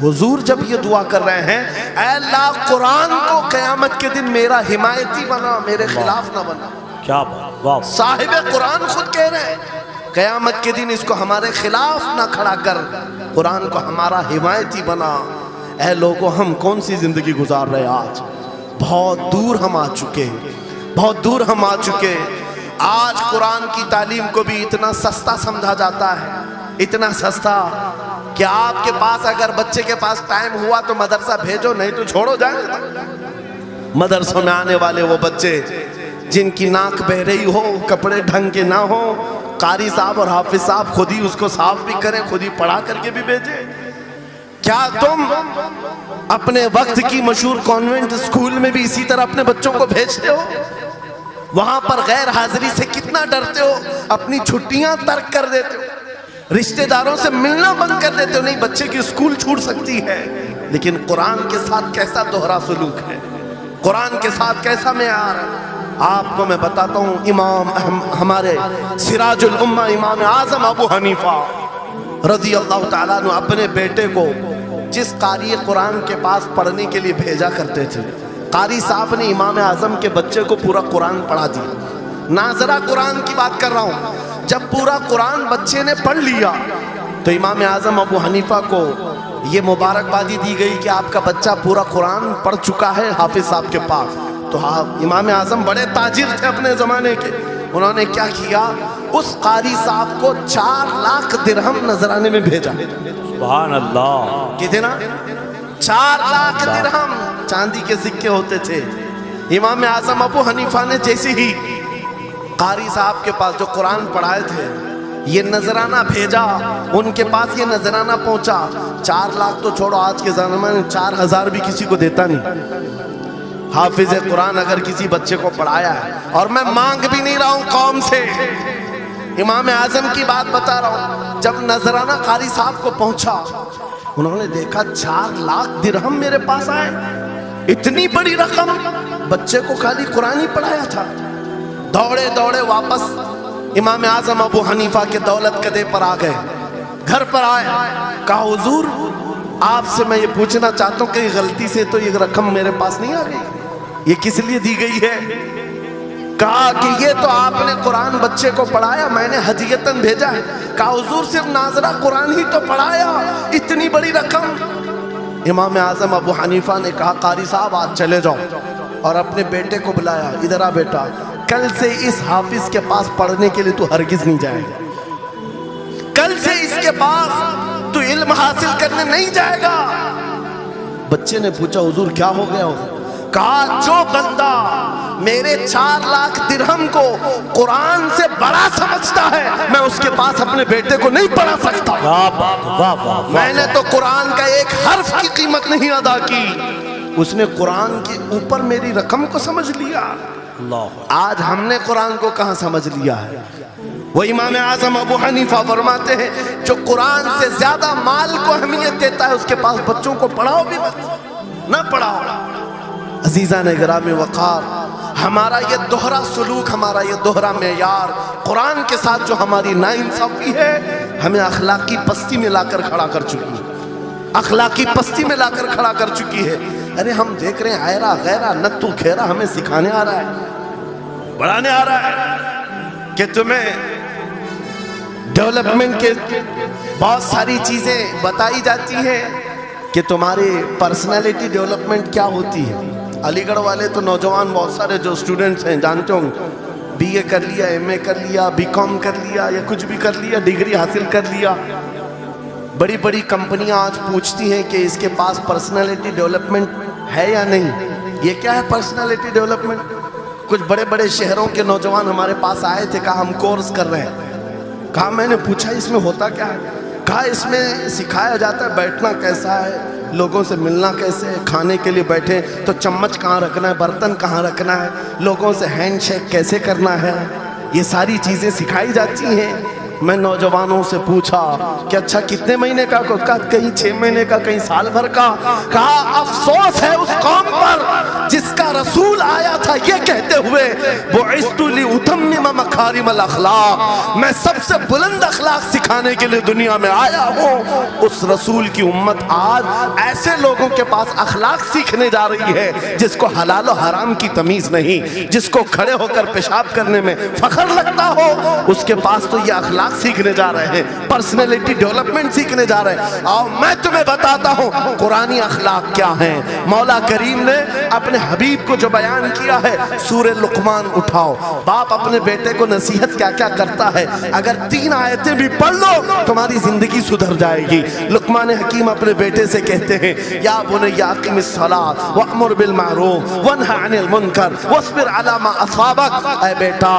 [SPEAKER 1] حضور جب یہ دعا کر رہے ہیں اے اللہ قرآن کو قیامت کے دن میرا حمایتی بنا، میرے خلاف نہ بنا.
[SPEAKER 2] کیا بات، واہ
[SPEAKER 1] صاحب قرآن خود کہہ رہے ہیں قیامت کے دن اس کو ہمارے خلاف نہ کھڑا کر، قرآن کو ہمارا حمایتی بنا. اے لوگوں، ہم کون سی زندگی گزار رہے ہیں آج؟ بہت دور ہم آ چکے ہیں، بہت دور ہم آ چکے ہیں. آج قرآن کی تعلیم کو بھی اتنا سستا سمجھا جاتا ہے، اتنا سستا کہ آپ کے پاس اگر بچے کے پاس ٹائم ہوا تو مدرسہ بھیجو، نہیں تو چھوڑو جائیں. مدرسوں میں آنے والے وہ بچے جن کی ناک بہ رہی ہو، کپڑے ڈھنگ کے نہ ہو، قاری صاحب اور حافظ صاحب خود ہی اس کو صاف بھی کریں، خود ہی پڑھا کر کے بھی بھیجیں. کیا تم اپنے وقت کی مشہور کانوینٹ اسکول میں بھی اسی طرح اپنے بچوں کو بھیجتے ہو؟ وہاں پر غیر حاضری سے کتنا ڈرتے ہو، اپنی چھٹیاں ترک کر دیتے ہو، رشتہ داروں سے ملنا بند کر دیتے ہو. نہیں، بچے کی اسکول چھوٹ سکتی ہے، لیکن قرآن کے ساتھ کیسا دوہرا سلوک ہے، قرآن کے ساتھ کیسا معیار ہے. آپ کو میں بتاتا ہوں، امام ہمارے سراج الامہ امام اعظم ابو حنیفہ رضی اللہ تعالیٰ عنہ اپنے بیٹے کو جس قاری قرآن کے پاس پڑھنے کے لیے بھیجا کرتے تھے، قاری صاحب نے امام اعظم کے بچے کو پورا قرآن پڑھا دیا. ناظرہ قرآن کی بات کر رہا ہوں. جب پورا قرآن بچے نے پڑھ لیا تو امام اعظم ابو حنیفہ کو یہ مبارکبادی دی گئی کہ آپ کا بچہ پورا قرآن پڑھ چکا ہے حافظ صاحب کے پاس. تو امام اعظم بڑے تاجر تھے اپنے زمانے کے، انہوں نے کیا کیا، اس قاری صاحب کو 4 لاکھ درہم نذرانے میں بھیجا.
[SPEAKER 2] سبحان اللہ.
[SPEAKER 1] کتنا؟ 4 لاکھ درہم چاندی کے سکے ہوتے تھے. امام اعظم ابو حنیفہ نے جیسے ہی قاری صاحب کے پاس جو قرآن پڑھائے تھے یہ نذرانہ بھیجا، ان کے پاس یہ نذرانہ پہنچا. 4 لاکھ تو چھوڑو، آج کے زمانے میں 4,000 بھی کسی کو دیتا نہیں. حافظ قرآن اگر کسی بچے کو پڑھایا ہے، اور میں مانگ بھی نہیں رہا ہوں قوم سے، امام اعظم کی بات بتا رہا ہوں. جب نذرانہ قاری صاحب کو پہنچا، انہوں نے دیکھا 4 لاکھ درہم میرے پاس آئے، اتنی بڑی رقم، بچے کو خالی قرآن ہی پڑھایا تھا. دوڑے دوڑے واپس امام اعظم ابو حنیفہ کے دولت کدے پر آ گئے، گھر پر آئے، کہا حضور آپ سے میں یہ پوچھنا چاہتا ہوں کہ غلطی سے تو یہ رقم میرے پاس نہیں آ گئی، یہ کس لیے دی گئی ہے؟ کہا کہ یہ تو آپ نے قرآن بچے کو پڑھایا، میں نے ہدیتاً بھیجا ہے. کہا حضور صرف ناظرہ قرآن ہی تو پڑھایا، اتنی بڑی رقم. امام اعظم ابو حنیفہ نے کہا قاری صاحب آج چلے جاؤ، اور اپنے بیٹے کو بلایا، ادھر آ بیٹا، کل سے اس حافظ کے پاس پڑھنے کے لیے تو ہرگز نہیں جائے گا، کل سے اس کے پاس تو علم حاصل کرنے نہیں جائے گا. بچے نے پوچھا حضور کیا ہو گیا ہو؟ کہا جو بندہ میرے 4 لاکھ درہم کو قرآن سے بڑا سمجھتا ہے، میں اس کے پاس اپنے بیٹے کو نہیں پڑھا سکتا. میں نے تو قرآن کا ایک حرف کی قیمت نہیں ادا کی، اس نے قرآن کے اوپر میری رقم کو سمجھ لیا. آج ہم نے قرآن کو کہاں سمجھ لیا ہے؟ وہ امام اعظم ابو حنیفہ فرماتے ہیں جو قرآن سے زیادہ مال کو اہمیت دیتا ہے اس کے پاس بچوں کو پڑھاؤ بھی مت، نہ پڑھاؤ. عزیزان گرامی وقار، ہمارا یہ دوہرا سلوک، ہمارا یہ دوہرا معیار قرآن کے ساتھ جو ہماری ناانصافی ہے، ہمیں اخلاقی پستی میں لا کر کھڑا کر چکی ہے، اخلاقی پستی میں لا کر کھڑا کر چکی ہے. ارے ہم دیکھ رہے ہیں غیرہ غیرہ نتو کھیرا ہمیں سکھانے آ رہا ہے، بڑھانے آ رہا ہے کہ تمہیں ڈیولپمنٹ کے بہت ساری چیزیں بتائی جاتی ہیں کہ تمہاری پرسنالٹی ڈیولپمنٹ کیا ہوتی ہے. علی گڑھ والے تو نوجوان بہت سارے جو اسٹوڈنٹس ہیں جانتے ہوں، بی اے کر لیا، ایم اے کر لیا، بی کام کر لیا، یا کچھ بھی کر لیا، ڈگری حاصل کر لیا. بڑی بڑی کمپنیاں آج پوچھتی ہیں کہ اس کے پاس پرسنالٹی ڈیولپمنٹ ہے یا نہیں. یہ کیا ہے پرسنالٹی ڈیولپمنٹ؟ کچھ بڑے بڑے شہروں کے نوجوان ہمارے پاس آئے تھے، کہا ہم کورس کر رہے ہیں. کہا میں نے پوچھا اس میں ہوتا کیا ہے؟ کہا اس میں سکھایا جاتا ہے بیٹھنا کیسا ہے، لوگوں سے ملنا کیسے ہے، کھانے کے لیے بیٹھے تو چمچ کہاں رکھنا ہے، برتن کہاں رکھنا ہے، لوگوں سے ہینڈ شیک کیسے کرنا ہے، یہ ساری چیزیں سکھائی جاتی ہیں. میں نوجوانوں سے پوچھا کہ اچھا کتنے مہینے کا؟ کہا کہیں 6 مہینے کا، کہیں سال بھر کا۔ کہا افسوس ہے اس قوم پر جس کا رسول آیا تھا یہ کہتے ہوئے بعثت لأتمم مکارم الاخلاق، میں سب سے بلند اخلاق سکھانے کے لیے دنیا میں آیا ہوں۔ اس رسول کی امت آج ایسے لوگوں کے پاس اخلاق سیکھنے جا رہی ہے جس کو حلال و حرام کی تمیز نہیں، جس کو کھڑے ہو کر پیشاب کرنے میں فخر لگتا ہو، اس کے پاس تو یہ اخلاق سیکھنے جا رہے ہیں، پرسنالٹی ڈیولپمنٹ سیکھنے جا رہے ہیں۔ اور میں تمہیں بتاتا ہوں قرآنی اخلاق کیا ہیں۔ مولا کریم نے اپنے حبیب کو جو بیان کیا ہے، سورہ لقمان اٹھاؤ، باپ اپنے بیٹے کو نصیحت کیا کیا کرتا ہے، اگر 3 آیتیں بھی پڑھ لو تمہاری زندگی سدھر جائے گی۔ لقمان حکیم اپنے بیٹے سے کہتے ہیں یا بنی اقم الصلاۃ وامر بالمعروف وانہی عن المنکر واصبر علی ما اصابک، اے بیٹا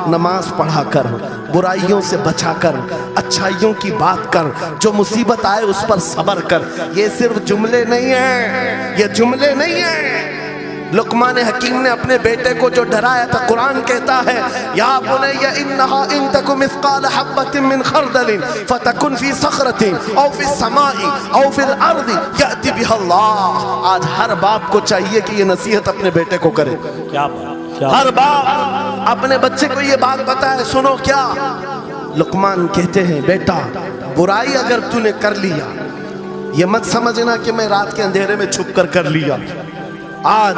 [SPEAKER 1] نماز پڑھا کر، برائیوں سے بچا کر، اچھائیوں کی بات کر، جو مصیبت آئے اس پر صبر کر۔ یہ صرف جملے نہیں ہیں، یہ جملے نہیں ہیں۔ لقمان حکیم نے اپنے بیٹے کو جو ڈرایا تھا، قرآن کہتا ہے یا بنی انہا ان تک مثقال حبۃ من خردل فتکن فی صخرۃ او فی السماء او فی الارض یأتی بها اللہ۔ آج ہر باپ کو چاہیے کہ یہ نصیحت اپنے بیٹے کو کرے،
[SPEAKER 2] کیا بات،
[SPEAKER 1] ہر باپ اپنے بچے کو یہ بات بتائے، سنو کیا لقمان کہتے ہیں بیٹا برائی اگر تو نے کر لیا، یہ مت سمجھنا کہ میں رات کے اندھیرے میں چھپ کر کر لیا۔ آج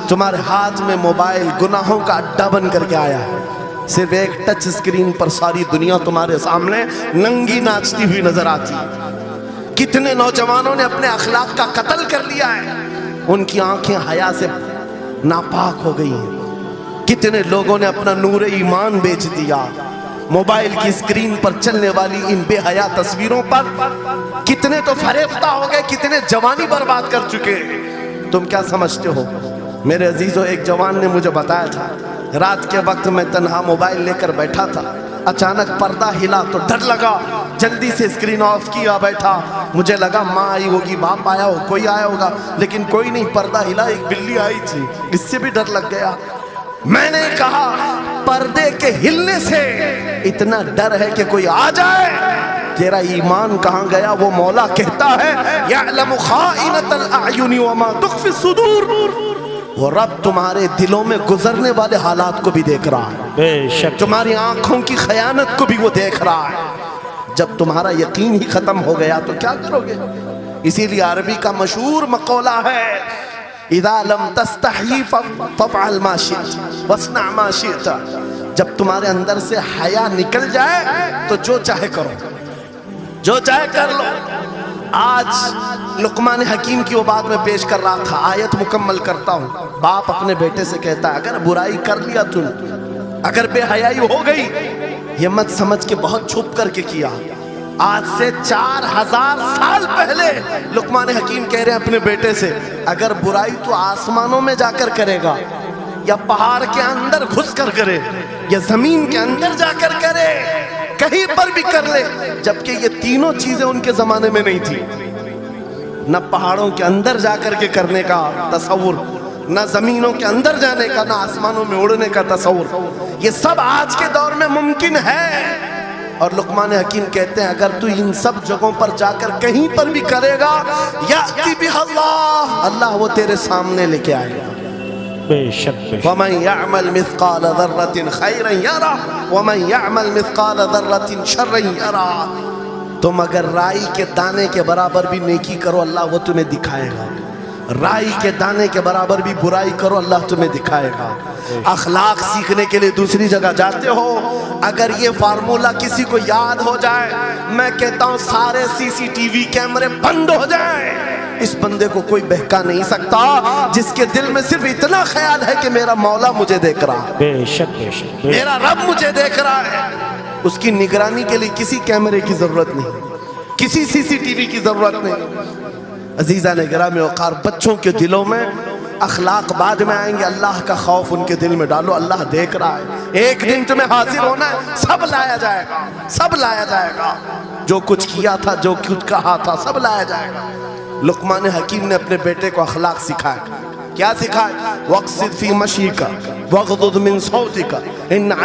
[SPEAKER 1] تمہارے ہاتھ میں موبائل گناہوں کا اڈا بن کر کے آیا ہے، صرف ایک ٹچ سکرین پر ساری دنیا تمہارے سامنے ننگی ناچتی ہوئی نظر آتی۔ کتنے نوجوانوں نے اپنے اخلاق کا قتل کر لیا ہے، ان کی آنکھیں حیا سے ناپاک ہو گئی ہیں۔ کتنے لوگوں نے اپنا نور ایمان بیچ دیا موبائل کی اسکرین پر چلنے والی ان بے حیا تصویروں پر۔ کتنے تو فریفتہ ہو گئے، کتنے جوانی برباد کر چکے۔ تم کیا سمجھتے ہو؟ میرے عزیزو ایک جوان نے مجھے بتایا تھا، رات کے وقت میں تنہا موبائل لے کر بیٹھا تھا، اچانک پردہ ہلا تو ڈر لگا، جلدی سے اسکرین آف کیا، بیٹھا، مجھے لگا ماں آئی ہوگی، باپ آیا ہو، کوئی آیا ہوگا، لیکن کوئی نہیں۔ پردہ ہلا، ایک بلی آئی تھی، اس سے بھی ڈر لگ گیا۔ میں نے کہا پردے کے ہلنے سے اتنا ڈر ہے کہ کوئی آ جائے، تیرا ایمان کہاں گیا؟ وہ مولا کہتا ہے یعلم خائنۃ الاعین وما تخفی الصدور، وہ رب تمہارے دلوں میں گزرنے والے حالات کو بھی دیکھ رہا ہے،
[SPEAKER 2] بے شک
[SPEAKER 1] تمہاری آنکھوں کی خیانت کو بھی وہ دیکھ رہا ہے۔ جب تمہارا یقین ہی ختم ہو گیا تو کیا کرو گے؟ اسی لیے عربی کا مشہور مقولہ ہے اذا لم تستحی فافعل ما شئت واصنع ما شئت، جب تمہارے اندر سے حیا نکل جائے تو جو چاہے کرو، جو چاہے کر لو۔ آج لقمان حکیم کی وہ بات میں پیش کر رہا تھا، آیت مکمل کرتا ہوں۔ باپ اپنے بیٹے سے کہتا ہے اگر برائی کر لیا تم، اگر بے حیائی ہو گئی، یہ مت سمجھ کے بہت چھپ کر کے کیا۔ آج سے 4000 سال پہلے لقمان حکیم کہہ رہے ہیں اپنے بیٹے سے اگر برائی تو آسمانوں میں جا کر کرے گا، یا پہاڑ کے اندر گھس کر کرے، یا زمین کے اندر جا کر کرے، کہیں پر بھی کر لے، جبکہ یہ تینوں چیزیں ان کے زمانے میں نہیں تھی۔ نہ پہاڑوں کے اندر جا کر کے کرنے کا تصور، نہ زمینوں کے اندر جانے کا، نہ آسمانوں میں اڑنے کا تصور، یہ سب آج کے دور میں ممکن ہے۔ اور لقمان حکیم کہتے ہیں اگر تو ان سب جگہوں پر جا کر کہیں پر بھی کرے گا، یأتی بہ اللہ، اللہ وہ تیرے سامنے لے کے آئے گا۔
[SPEAKER 2] بے شک بے شک۔
[SPEAKER 1] وَمَنْ يَعْمَلْ مِثْقَالَ ذَرَّةٍ خَيْرًا يَرَهُ وَمَنْ يَعْمَلْ مِثْقَالَ ذَرَّةٍ شَرًّا يَرَهُ، تم اگر رائی کے دانے کے برابر بھی نیکی کرو اللہ وہ تمہیں دکھائے گا، رائی کے دانے کے برابر بھی برائی کرو اللہ تمہیں دکھائے گا۔ اخلاق سیکھنے کے لیے دوسری جگہ جاتے ہو، اگر یہ فارمولہ کسی کو یاد ہو جائے، میں کہتا ہوں سارے CCTV کیمرے بند ہو جائیں، اس بندے کو کوئی بہکا نہیں سکتا جس کے دل میں صرف اتنا خیال ہے کہ میرا مولا مجھے دیکھ رہا ہے،
[SPEAKER 2] بے شک بے شک۔
[SPEAKER 1] میرا رب مجھے دیکھ رہا ہے۔ اس کی نگرانی کے لیے کسی کیمرے کی ضرورت نہیں، کسی CCTV کی ضرورت نہیں۔ عزیزان گرامی وقار، بچوں کے دلوں میں اخلاق بعد میں آئیں گے، اللہ کا خوف ان کے دل میں ڈالو، اللہ دیکھ رہا ہے، ایک دن تمہیں حاضر ہونا ہے، سب لایا جائے گا، سب لایا جائے گا، جو کچھ کیا تھا، جو کچھ کہا تھا، سب لایا جائے گا۔ لقمان حکیم نے اپنے بیٹے کو اخلاق سکھایا، کیا سکھایا؟ وَاقْصِدْ فِي مَشْيِكَ وَاغْضُضْ مِنْ صَوْتِكَ إِنَّ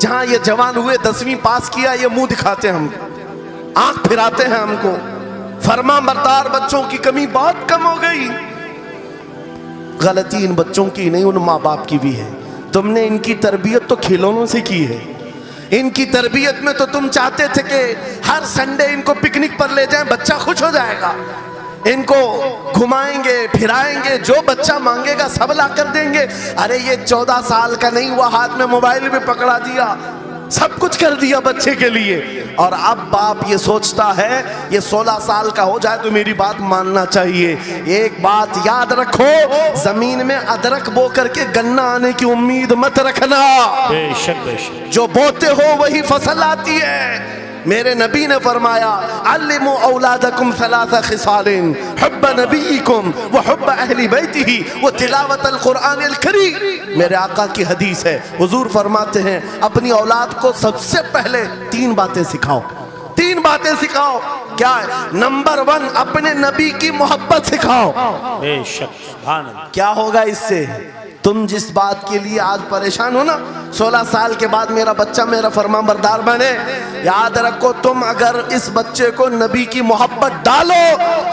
[SPEAKER 1] جہاں یہ جوان ہوئے 10ویں پاس کیا یہ منہ دکھاتے ہیں ہم، آنکھ پھراتے ہیں ہم کو. فرما بردار بچوں کی کمی بہت کم ہو گئی. غلطی ان بچوں کی نہیں، ان ماں باپ کی بھی ہے. تم نے ان کی تربیت تو کھلونوں سے کی ہے. ان کی تربیت میں تو تم چاہتے تھے کہ ہر سنڈے ان کو پکنک پر لے جائیں، بچہ خوش ہو جائے گا. ان کو گھمائیں گے پھرائیں گے، جو بچہ مانگے گا سب لا کر دیں گے. ارے یہ 14 سال کا نہیں ہوا، ہاتھ میں موبائل بھی پکڑا دیا، سب کچھ کر دیا بچے کے لیے. اور اب باپ یہ سوچتا ہے یہ 16 سال کا ہو جائے تو میری بات ماننا چاہیے. ایک بات یاد رکھو، زمین میں ادرک بو کر کے گنا آنے کی امید مت رکھنا.
[SPEAKER 2] بے شک بے شک.
[SPEAKER 1] جو بوتے ہو وہی فصل آتی ہے. میرے نبی نے فرمایا علموا اولادکم 3 خصال حب نبیکم وحب اہل بیتہ وتلاوت القرآن الکریم. میرے آقا کی حدیث ہے، حضور فرماتے ہیں اپنی اولاد کو سب سے پہلے 3 باتیں سکھاؤ. 3 باتیں سکھاؤ. کیا ہے؟ نمبر 1 اپنے نبی کی محبت سکھاؤ.
[SPEAKER 2] بے شک سبحان اللہ.
[SPEAKER 1] کیا ہوگا اس سے؟ تم جس بات کے لیے آج پریشان ہو نا، 16 سال کے بعد میرا بچہ میرا فرمان بردار بنے، یاد رکھو تم اگر اس بچے کو نبی کی محبت ڈالو،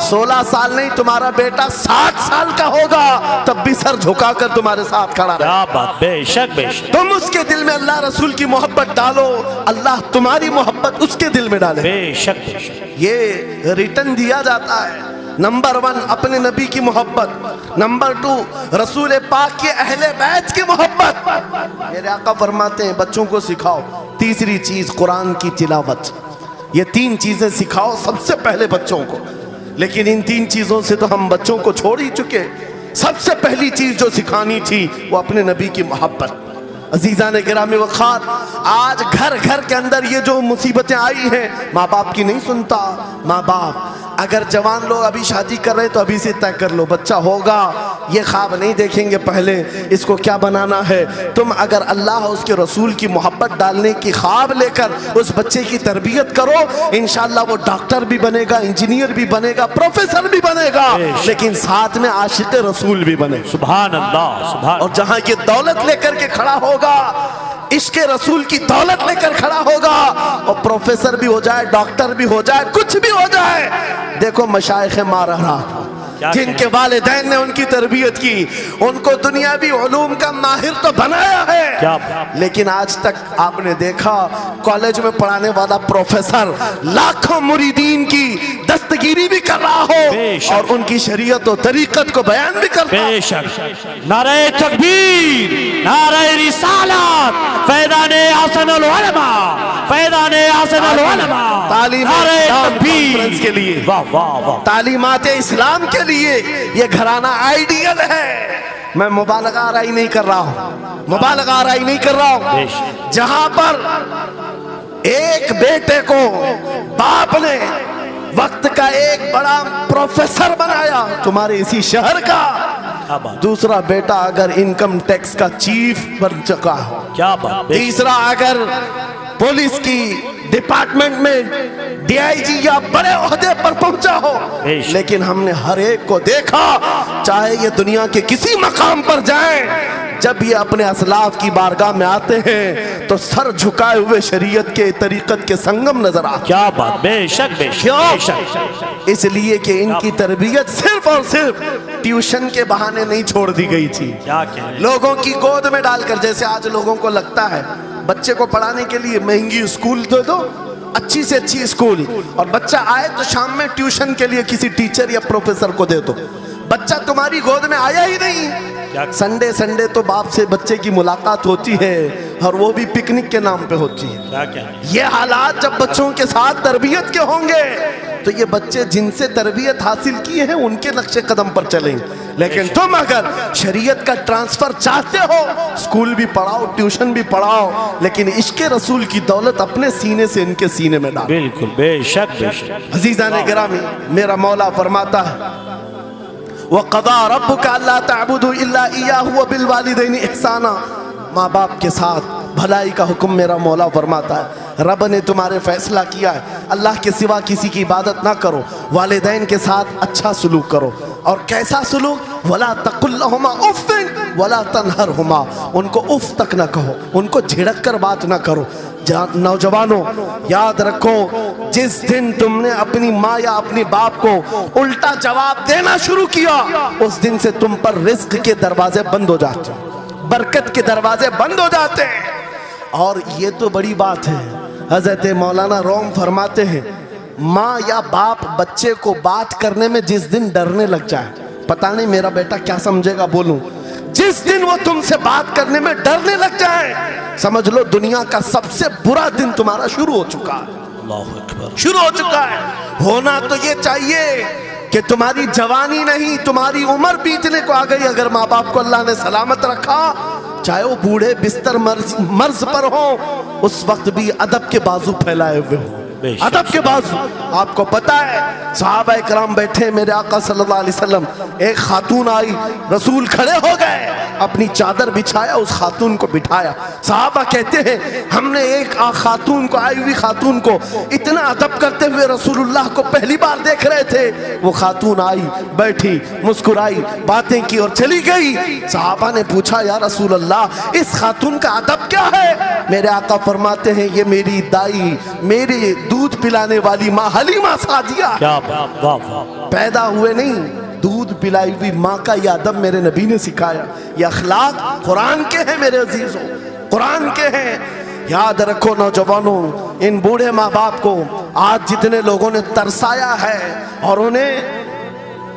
[SPEAKER 1] 16 سال نہیں تمہارا بیٹا 60 سال کا ہوگا تب بھی سر جھکا کر تمہارے ساتھ کھڑا رہے.
[SPEAKER 2] کیا بات. بے شک بے شک.
[SPEAKER 1] تم اس کے دل میں اللہ رسول کی محبت ڈالو، اللہ تمہاری محبت اس کے دل میں ڈالے.
[SPEAKER 2] بے شک بے شک.
[SPEAKER 1] یہ ریٹرن دیا جاتا ہے. نمبر 1 اپنے نبی کی محبت. نمبر 2 رسول پاک کے اہل بیت کی محبت. میرے آقا فرماتے ہیں بچوں کو سکھاؤ. تیسری چیز قرآن کی تلاوت. یہ 3 چیزیں سکھاؤ سب سے پہلے بچوں کو. لیکن ان 3 چیزوں سے تو ہم بچوں کو چھوڑ ہی چکے. سب سے پہلی چیز جو سکھانی تھی وہ اپنے نبی کی محبت. عزیزان گرامی وقار، آج گھر گھر کے اندر یہ جو مصیبتیں آئی ہیں، ماں باپ کی نہیں سنتا. ماں باپ اگر جوان لوگ ابھی شادی کر رہے تو ابھی سے طے کر لو بچہ ہوگا. یہ خواب نہیں دیکھیں گے پہلے اس کو کیا بنانا ہے. تم اگر اللہ اس کے رسول کی محبت ڈالنے کی خواب لے کر اس بچے کی تربیت کرو، انشاءاللہ وہ ڈاکٹر بھی بنے گا، انجینئر بھی بنے گا، پروفیسر بھی بنے گا، لیکن ساتھ میں عاشق رسول بھی بنے.
[SPEAKER 2] سبحان اللہ سبحان.
[SPEAKER 1] اور جہاں یہ دولت لے کر کے کھڑا ہوگا، عشق رسول کی دولت لے کر کھڑا ہوگا، اور پروفیسر بھی ہو جائے، ڈاکٹر بھی ہو جائے، کچھ بھی ہو جائے. دیکھو مشائخ مارہا جن کے والدین نے ان کی تربیت کی، ان کو دنیاوی علوم کا ماہر تو بنایا ہے، لیکن آج تک آپ نے دیکھا کالج میں پڑھانے والا پروفیسر لاکھوں مریدین کی دستگیری بھی کر رہا ہو اور ان کی شریعت و طریقت کو بیان بھی کرتا ہو.
[SPEAKER 2] بے شک. نعرہ تکبیر، نعرہ رسالت، فیضان حسن العلماء، فیضان حسن العلماء.
[SPEAKER 1] تعلیم اسلام کانفرنس کے لیے،
[SPEAKER 2] واہ واہ واہ،
[SPEAKER 1] تعلیمات اسلام کے لیے یہ گھرانہ آئیڈیل ہے. میں مبالغہ آرائی نہیں کر رہا ہوں، مبالغہ آرائی نہیں کر رہا ہوں. جہاں پر ایک بیٹے کو باپ نے وقت کا ایک بڑا پروفیسر بنایا تمہارے اسی شہر کا، دوسرا بیٹا اگر انکم ٹیکس کا چیف بن چکا ہو،
[SPEAKER 2] کیا بات.
[SPEAKER 1] تیسرا اگر پولیس کی ڈپارٹمنٹ میں ڈی آئی جی یا بڑے عہدے پر پہنچا ہو، لیکن ہم نے ہر ایک کو دیکھا چاہے یہ دنیا کے کسی مقام پر جائیں، جب یہ اپنے اسلاف کی بارگاہ میں آتے ہیں تو سر جھکائے ہوئے شریعت کے طریقت کے سنگم نظر آتے.
[SPEAKER 2] کیا بات. بے شک بے شک.
[SPEAKER 1] اس لیے کہ ان کی تربیت صرف اور صرف ٹیوشن کے بہانے نہیں چھوڑ دی گئی تھی، لوگوں کی گود میں ڈال کر. جیسے آج لوگوں کو لگتا ہے بچے کو پڑھانے کے لیے مہنگی اسکول دے دو، اچھی سے اچھی اسکول، اور بچہ آئے تو شام میں ٹیوشن کے لیے کسی ٹیچر یا پروفیسر کو دے دو. بچہ تمہاری گود میں آیا ہی نہیں. سنڈے سنڈے تو باپ سے بچے کی ملاقات ہوتی ہے اور وہ بھی پکنک کے نام پہ ہوتی ہے. یہ حالات جب بچوں کے ساتھ تربیت کے ہوں گے تو یہ بچے جن سے تربیت حاصل کی ہے ان کے نقش قدم پر چلیں. لیکن تم اگر شریعت کا ٹرانسفر چاہتے ہو، اسکول بھی پڑھاؤ، ٹیوشن بھی پڑھاؤ، لیکن عشق رسول کی دولت اپنے سینے سے ان کے سینے میں ڈال.
[SPEAKER 2] بالکل بے شک بے شک.
[SPEAKER 1] عزیزان گرامی، میرا مولا فرماتا ہے وَقَضَى رَبُّكَ أَلَّا تَعْبُدُوا إِلَّا إِيَّاهُ وَبِالْوَالِدَيْنِ إِحْسَانًا. ماں باپ کے ساتھ بھلائی کا حکم میرا مولا فرماتا ہے. رب نے تمہارے فیصلہ کیا ہے اللہ کے سوا کسی کی عبادت نہ کرو، والدین کے ساتھ اچھا سلوک کرو. اور کیسا سلوک؟ وَلَا تَقُلْ لَهُمَا اُفٍّ وَلَا تَنْهَرْهُمَا، ان کو اف تک نہ کہو، ان کو جھڑک کر بات نہ کرو. نوجوانوں یاد رکھو، جس دن تم نے اپنی ماں یا اپنی باپ کو الٹا جواب دینا شروع کیا، اس دن سے تم پر رزق کے دروازے بند ہو جاتے ہیں، برکت کے دروازے بند ہو جاتے ہیں. اور یہ تو بڑی بات ہے، حضرت مولانا روم فرماتے ہیں ماں یا باپ بچے کو بات کرنے میں جس دن ڈرنے لگ جائے، پتہ نہیں میرا بیٹا کیا سمجھے گا بولوں، جس دن وہ تم سے بات کرنے میں ڈرنے لگ جائے، سمجھ لو دنیا کا سب سے برا دن تمہارا شروع ہو چکا ہے.
[SPEAKER 2] اللہ اکبر.
[SPEAKER 1] شروع ہو چکا ہے. ہونا تو یہ چاہیے کہ تمہاری جوانی نہیں، تمہاری عمر بیتنے کو آ گئی، اگر ماں باپ کو اللہ نے سلامت رکھا، چاہے وہ بوڑھے بستر مرض پر ہو، اس وقت بھی ادب کے بازو پھیلائے ہوئے ہو، ادب کے بازو. آپ کو پتا ہے صحابہ کرام بیٹھے، میرے آقا صلی اللہ علیہ وسلم، ایک خاتون آئی، رسول کھڑے ہو گئے، اپنی چادر بچھایا، اس خاتون کو بٹھایا. صحابہ کہتے ہیں ہم نے ایک خاتون کو، آئی ہوئی خاتون کو اتنا ادب کرتے ہوئے رسول اللہ کو پہلی بار دیکھ رہے تھے. وہ خاتون آئی، بیٹھی، مسکرائی، باتیں کی اور چلی گئی. صحابہ نے پوچھا یا رسول اللہ اس خاتون کا ادب کیا ہے؟ میرے آقا فرماتے ہیں یہ میری دائی، میری دودھ پلانے والی ماں حلیمہ سعدیہ،
[SPEAKER 2] کیا بات. واہ واہ.
[SPEAKER 1] پیدا ہوئے نہیں، دودھ پلائی ہوئی ماں کا یہ ادب میرے نبی نے سکھایا. یہ اخلاق قرآن کے ہیں میرے عزیزوں، قرآن کے ہیں. یاد رکھو نوجوانوں، ان بوڑھے ماں باپ کو آج جتنے لوگوں نے ترسایا ہے اور انہیں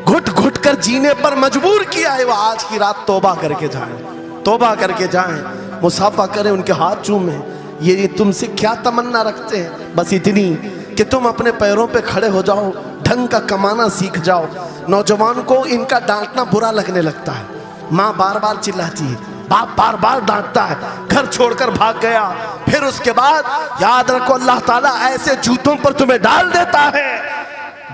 [SPEAKER 1] گھٹ گھٹ کر جینے پر مجبور کیا ہے، وہ آج کی رات توبہ کر کے جائیں، توبہ کر کے جائیں، مصافحہ کریں، ان کے ہاتھ چومیں. یہ تم سے کیا تمنا رکھتے ہیں؟ بس اتنی کہ تم اپنے پیروں پہ کھڑے ہو جاؤ، ڈھنگ کا کمانا سیکھ جاؤ. نوجوان کو ان کا ڈانٹنا برا لگنے لگتا ہے، ماں بار بار چلاتی ہے، باپ بار بار ڈانٹتا ہے، گھر چھوڑ کر بھاگ گیا، پھر اس کے بعد یاد رکھو اللہ تعالیٰ ایسے جوتوں پر تمہیں ڈال دیتا ہے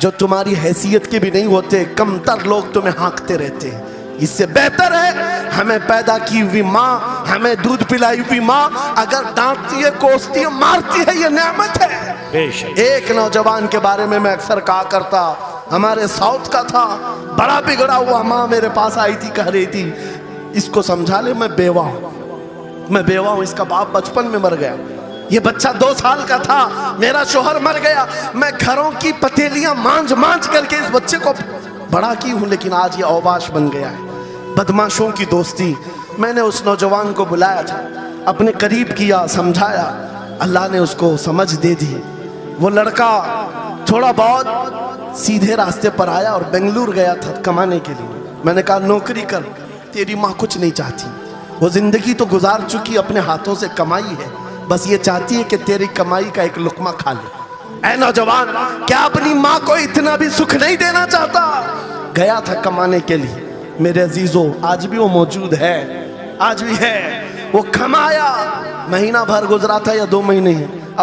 [SPEAKER 1] جو تمہاری حیثیت کے بھی نہیں ہوتے، کم تر لوگ تمہیں ہانکتے رہتے ہیں. اس سے بہتر ہے ہمیں پیدا کی ہوئی ماں، ہمیں دودھ پلائی ہوئی ماں اگر ڈانٹتی ہے، کوستی ہے، مارتی ہے، یہ نعمت ہے.
[SPEAKER 2] بے شک.
[SPEAKER 1] ایک نوجوان کے بارے میں اکثر کہا کرتا، ہمارے ساؤتھ کا تھا، بڑا بگڑا ہوا، ماں میرے پاس آئی تھی، کہہ رہی تھی اس کو سمجھا لے میں بیوہ ہوں، میں بیوہ ہوں، اس کا باپ بچپن میں مر گیا، یہ بچہ 2 سال کا تھا، میرا شوہر مر گیا، میں گھروں کی پتیلیاں مانج مانج کر کے اس بچے کو بڑا کی ہوں، لیکن آج یہ اوباش بن گیا ہے. بدماشوں کی دوستی. میں نے اس نوجوان کو بلایا تھا، اپنے قریب کیا، سمجھایا، اللہ نے اس کو سمجھ دے دی. وہ لڑکا تھوڑا بہت سیدھے راستے پر آیا اور بنگلور گیا تھا کمانے کے لیے. میں نے کہا نوکری کر، تیری ماں کچھ نہیں چاہتی، وہ زندگی تو گزار چکی، اپنے ہاتھوں سے کمائی ہے، بس یہ چاہتی ہے کہ تیری کمائی کا ایک لقمہ کھا لے. اے نوجوان، کیا اپنی ماں کو اتنا بھی سکھ نہیں دینا چاہتا؟ گیا تھا کمانے کے لیے. میرے عزیزوں آج بھی وہ موجود ہے، آج بھی ہے. وہ کمایا، مہینہ بھر گزرا تھا یا 2 مہینے،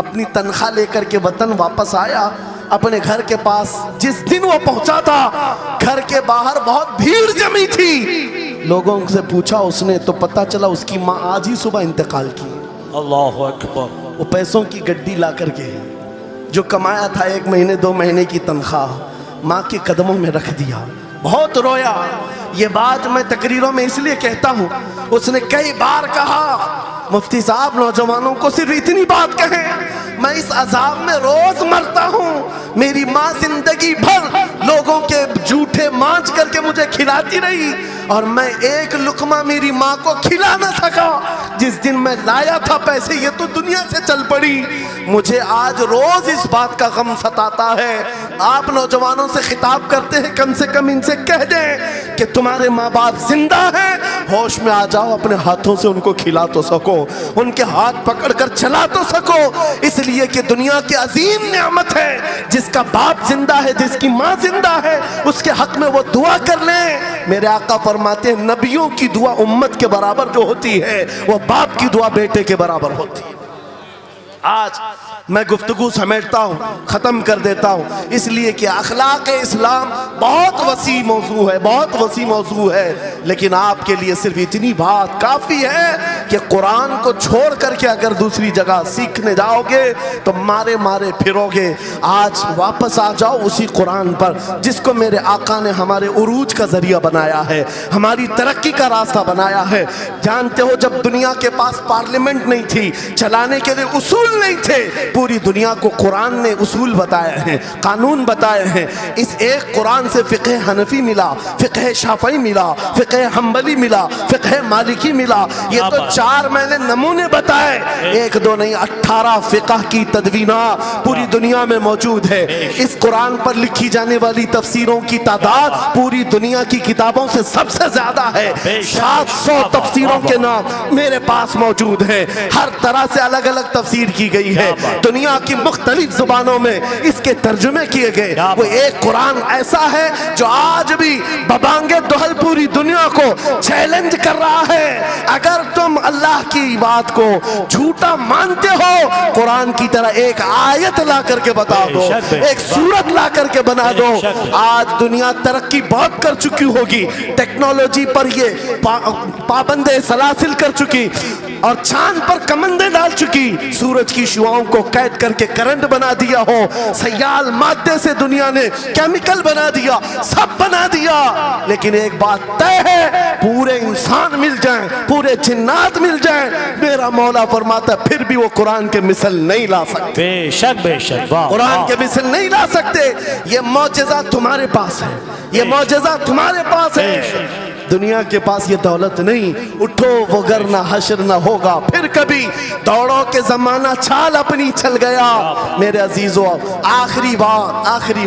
[SPEAKER 1] اپنی تنخواہ لے کر کے وطن واپس آیا. اپنے گھر کے پاس جس دن وہ پہنچا تھا، گھر کے باہر بہت بھیڑ جمی تھی. لوگوں سے پوچھا اس نے تو پتا چلا اس کی ماں آج ہی صبح انتقال کی.
[SPEAKER 2] اللہ اکبر.
[SPEAKER 1] وہ پیسوں کی گڈی لا کر کے جو کمایا تھا 1 مہینے 2 مہینے کی تنخواہ ماں کے قدموں میں رکھ دیا. بہت رویا. یہ بات میں تقریروں میں اس لیے کہتا ہوں، اس نے کئی بار کہا مفتی صاحب نوجوانوں کو صرف اتنی بات کہیں، میں اس عذاب میں روز مرتا ہوں، میری ماں زندگی بھر لوگوں کے جھوٹے مانچ کر کے مجھے کھلاتی رہی اور میں ایک لقمہ میری ماں کو کھلا نہ سکا. جس دن میں لایا تھا پیسے یہ تو دنیا سے چل پڑی. مجھے آج روز اس بات کا غم ستاتا ہے. آپ نوجوانوں سے خطاب کرتے ہیں، کم سے کم ان سے کہہ دیں کہ تمہارے ماں باپ زندہ ہیں، ہوش میں آ جاؤ، اپنے ہاتھوں سے ان کو کھلا تو سکو، ان کے ہاتھ پکڑ کر چلا تو سکو، اس لیے کہ دنیا کی عظیم نعمت ہے. جس کا باپ زندہ ہے، جس کی ماں زندہ ہے، اس کے حق میں وہ دعا کر لیں. میرے آقا فرماتے ہیں نبیوں کی دعا امت کے برابر جو ہوتی ہے وہ باپ کی دعا بیٹے کے برابر ہوتی ہے. آج میں گفتگو سمیٹتا ہوں، ختم کر دیتا ہوں، اس لیے کہ اخلاق اسلام بہت وسیع موضوع ہے، بہت وسیع موضوع ہے، لیکن آپ کے لیے صرف اتنی بات کافی ہے. کہ قرآن کو چھوڑ کر کے اگر دوسری جگہ سیکھنے جاؤ گے تو مارے مارے پھرو گے۔ آج واپس آ جاؤ اسی قرآن پر جس کو میرے آقا نے ہمارے عروج کا ذریعہ بنایا ہے، ہماری ترقی کا راستہ بنایا ہے۔ جانتے ہو جب دنیا کے پاس پارلیمنٹ نہیں تھی، چلانے کے لیے اصول نہیں تھے، پوری دنیا کو قرآن نے اصول بتائے ہیں، قانون بتائے ہیں۔ اس ایک قرآن سے فقہ حنفی ملا، فقہ شافعی ملا، فقہ حنبلی ملا، فقہ مالکی ملا۔ یہ تو 4 میں نے نمونے بتائے، 1 2 نہیں، 18 فقہ کی تدوینات پوری دنیا میں موجود ہے۔ اس قرآن پر لکھی جانے والی تفسیروں کی تعداد پوری دنیا کی کتابوں سے سب سے زیادہ ہے۔ 700 تفسیروں کے نام میرے پاس موجود ہیں، ہر طرح سے الگ الگ تفسیر کی گئی ہے، دنیا کی مختلف زبانوں میں اس کے ترجمے کیے گئے۔ وہ ایک قرآن ایسا ہے جو آج بھی ببانگے دہل پوری دنیا کو چیلنج کر رہا ہے۔ اگر تم اللہ کی بات کو جھوٹا مانتے ہو، قرآن کی طرح ایک آیت لا کر کے بتا دو، ایک سورت لا کر کے بنا دو۔ آج دنیا ترقی بہت کر چکی ہوگی، ٹیکنالوجی پر یہ پابندے سلاسل کر چکی اور چاند پر کمندیں ڈال چکی، سورج کی شعاؤں کو قید کر کے کرنٹ بنا دیا ہو، سیال مادے سے دنیا نے کیمیکل بنا دیا، سب بنا دیا، لیکن ایک بات طے ہے، پورے انسان مل جائیں، پورے جنات مل جائیں، میرا مولا فرماتا ہے پھر بھی وہ قرآن کے مثل نہیں لا سکتے۔
[SPEAKER 2] بے شک بے شک،
[SPEAKER 1] قرآن کے مثل نہیں لا سکتے۔ یہ معجزہ تمہارے پاس ہے، یہ معجزہ تمہارے پاس ہے، دنیا کے پاس یہ دولت نہیں۔ اٹھو وگرنہ حشر نہ ہوگا پھر کبھی، دوڑو کے زمانہ چھال اپنی چل گیا۔ میرے عزیزو، آخری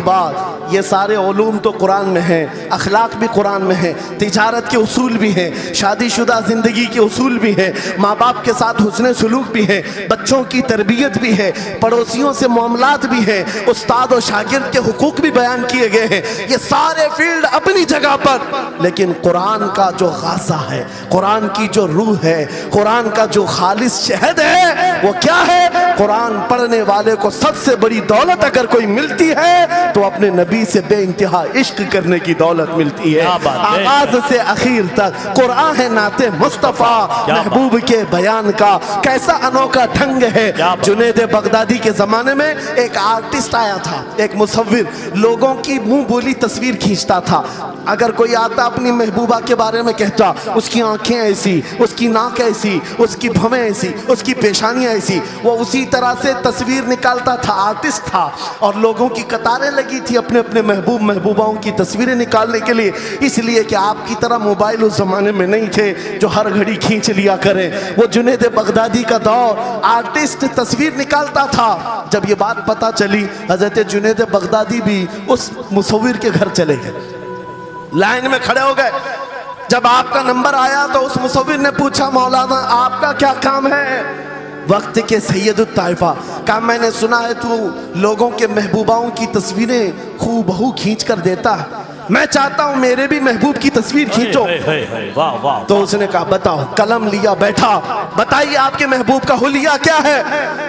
[SPEAKER 1] بات، یہ سارے علوم تو قرآن میں ہیں، اخلاق بھی قرآن میں ہیں، تجارت کے اصول بھی ہیں، شادی شدہ زندگی کے اصول بھی ہیں، ماں باپ کے ساتھ حسن سلوک بھی ہیں، بچوں کی تربیت بھی ہے، پڑوسیوں سے معاملات بھی ہیں، استاد و شاگرد کے حقوق بھی بیان کیے گئے ہیں۔ یہ سارے فیلڈ اپنی جگہ پر، لیکن قرآن کا جو غازہ ہے، قرآن کی جو روح ہے، قرآن کا جو خالص شہد ہے، وہ کیا ہے؟ قرآن پڑھنے والے کو سب سے بڑی دولت اگر کوئی ملتی ہے تو اپنے نبی سے بے انتہا عشق کرنے کی دولت ملتی ہے۔ آغاز سے اخیر تک قرآن ہے نعت مصطفیٰ، محبوب کے بیان کا کیسا انوکھا ڈھنگ ہے۔ جنید بغدادی کے زمانے میں ایک آرٹسٹ آیا تھا، ایک مصور، لوگوں کی منہ بولی تصویر کھینچتا تھا۔ اگر کوئی آتا اپنی محبوبہ کے بارے میں کہتا، اس کی آنکھیں ایسی، اس کی ناک ایسی، اس کی بھویں ایسی، اس کی پیشانیاں ایسی، وہ اسی طرح سے تصویر نکالتا تھا، آرٹسٹ تھا، اور لوگوں کی قطاریں لگی تھی اپنے اپنے محبوباؤں کی تصویریں نکالنے کے لیے، اس لیے کہ آپ کی طرح موبائل اس زمانے میں نہیں تھے جو ہر گھڑی کھینچ لیا کریں۔ وہ جنید بغدادی کا دور، آرٹسٹ تصویر نکالتا تھا۔ جب یہ بات پتہ چلی، حضرت جنید بغدادی بھی اس مصور کے گھر چلے گئے، لائن میں کھڑے ہو گئے۔ جب آپ کا نمبر آیا تو اس مصور نے پوچھا، مولانا آپ کا کیا کام ہے؟ وقت کے سید الطائفہ، کہا میں نے سنا ہے تو لوگوں کے محبوباؤں کی تصویریں خوب بہو کھینچ کر دیتا ہے، میں چاہتا ہوں میرے بھی محبوب کی تصویر کھینچو۔ تو اس نے کہا بتاؤ، قلم لیا بیٹھا، بتائیے آپ کے محبوب کا حلیہ کیا ہے؟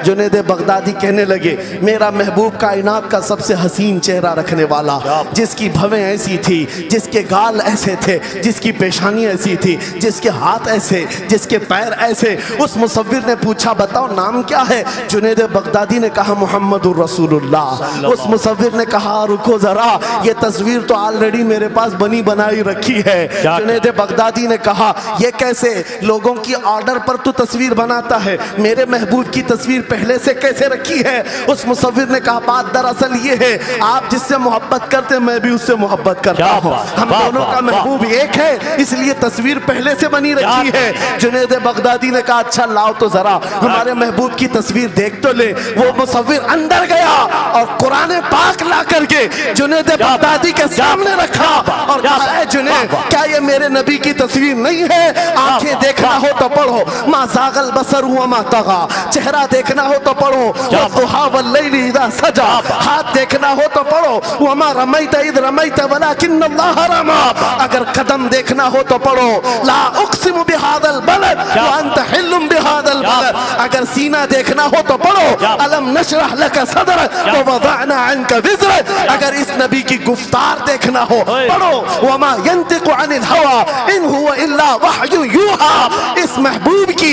[SPEAKER 1] جنید بغدادی کہنے لگے، میرا محبوب کائنات کا سب سے حسین چہرہ رکھنے والا، جس کی بھویں ایسی تھی، جس کے گال ایسے تھے، جس کی پیشانی ایسی تھی، جس کے ہاتھ ایسے، جس کے پیر ایسے۔ اس مصور نے پوچھا بتاؤ نام کیا ہے؟ جنید بغدادی نے کہا محمد الرسول اللہ۔ اس مصور نے کہا رکو ذرا، یہ تصویر تو آلریڈی میرے پاس بنی بنائی رکھی ہے۔ جنید بغدادی نے کہا یہ کیسے؟ لوگوں کی آرڈر پر تو تصویر بناتا ہے، میرے محبوب کی تصویر پہلے سے کیسے رکھی ہے؟ اس مصور نے کہا بات دراصل یہ ہے، آپ جس سے محبت کرتے میں بھی اس سے محبت کرتا ہوں، ہم دونوں کا محبوب ایک ہے، اس لیے تصویر پہلے سے بنی رکھی ہے۔ جنید بغدادی نے کہا اچھا لاؤ تو ذرا ہمارے محبوب کی تصویر دیکھ تو لے۔ وہ مصور اندر گیا اور قرآن پاک لا کر کے جنید بغدادی کے سامنے رکھا اور کہا اے جنید کیا یہ میرے نبی کی تصویر نہیں ہے؟ آنکھیں دیکھنا ہو تو پڑھو ما زاغ البصر وما طغى، چہرہ دیکھنا ہو تو پڑھو والضحى واللیل اذا سجى، ہاتھ دیکھنا ہو تو پڑھو وما رمیت اذ رمیت ولکن اللہ رمی، اگر قدم دیکھنا ہو تو پڑھو لا اقسم بهذا البلد وانت حل بهذا البلد، اگر سینہ دیکھنا ہو تو پڑھو الم نشرح لك صدرك ووضعنا عنك وزرك، اگر اس نبی کی گفتار دیکھنا ہو پڑھو وما ينطق عن الهوى ان هو الا وحي يوحى، اس محبوب کی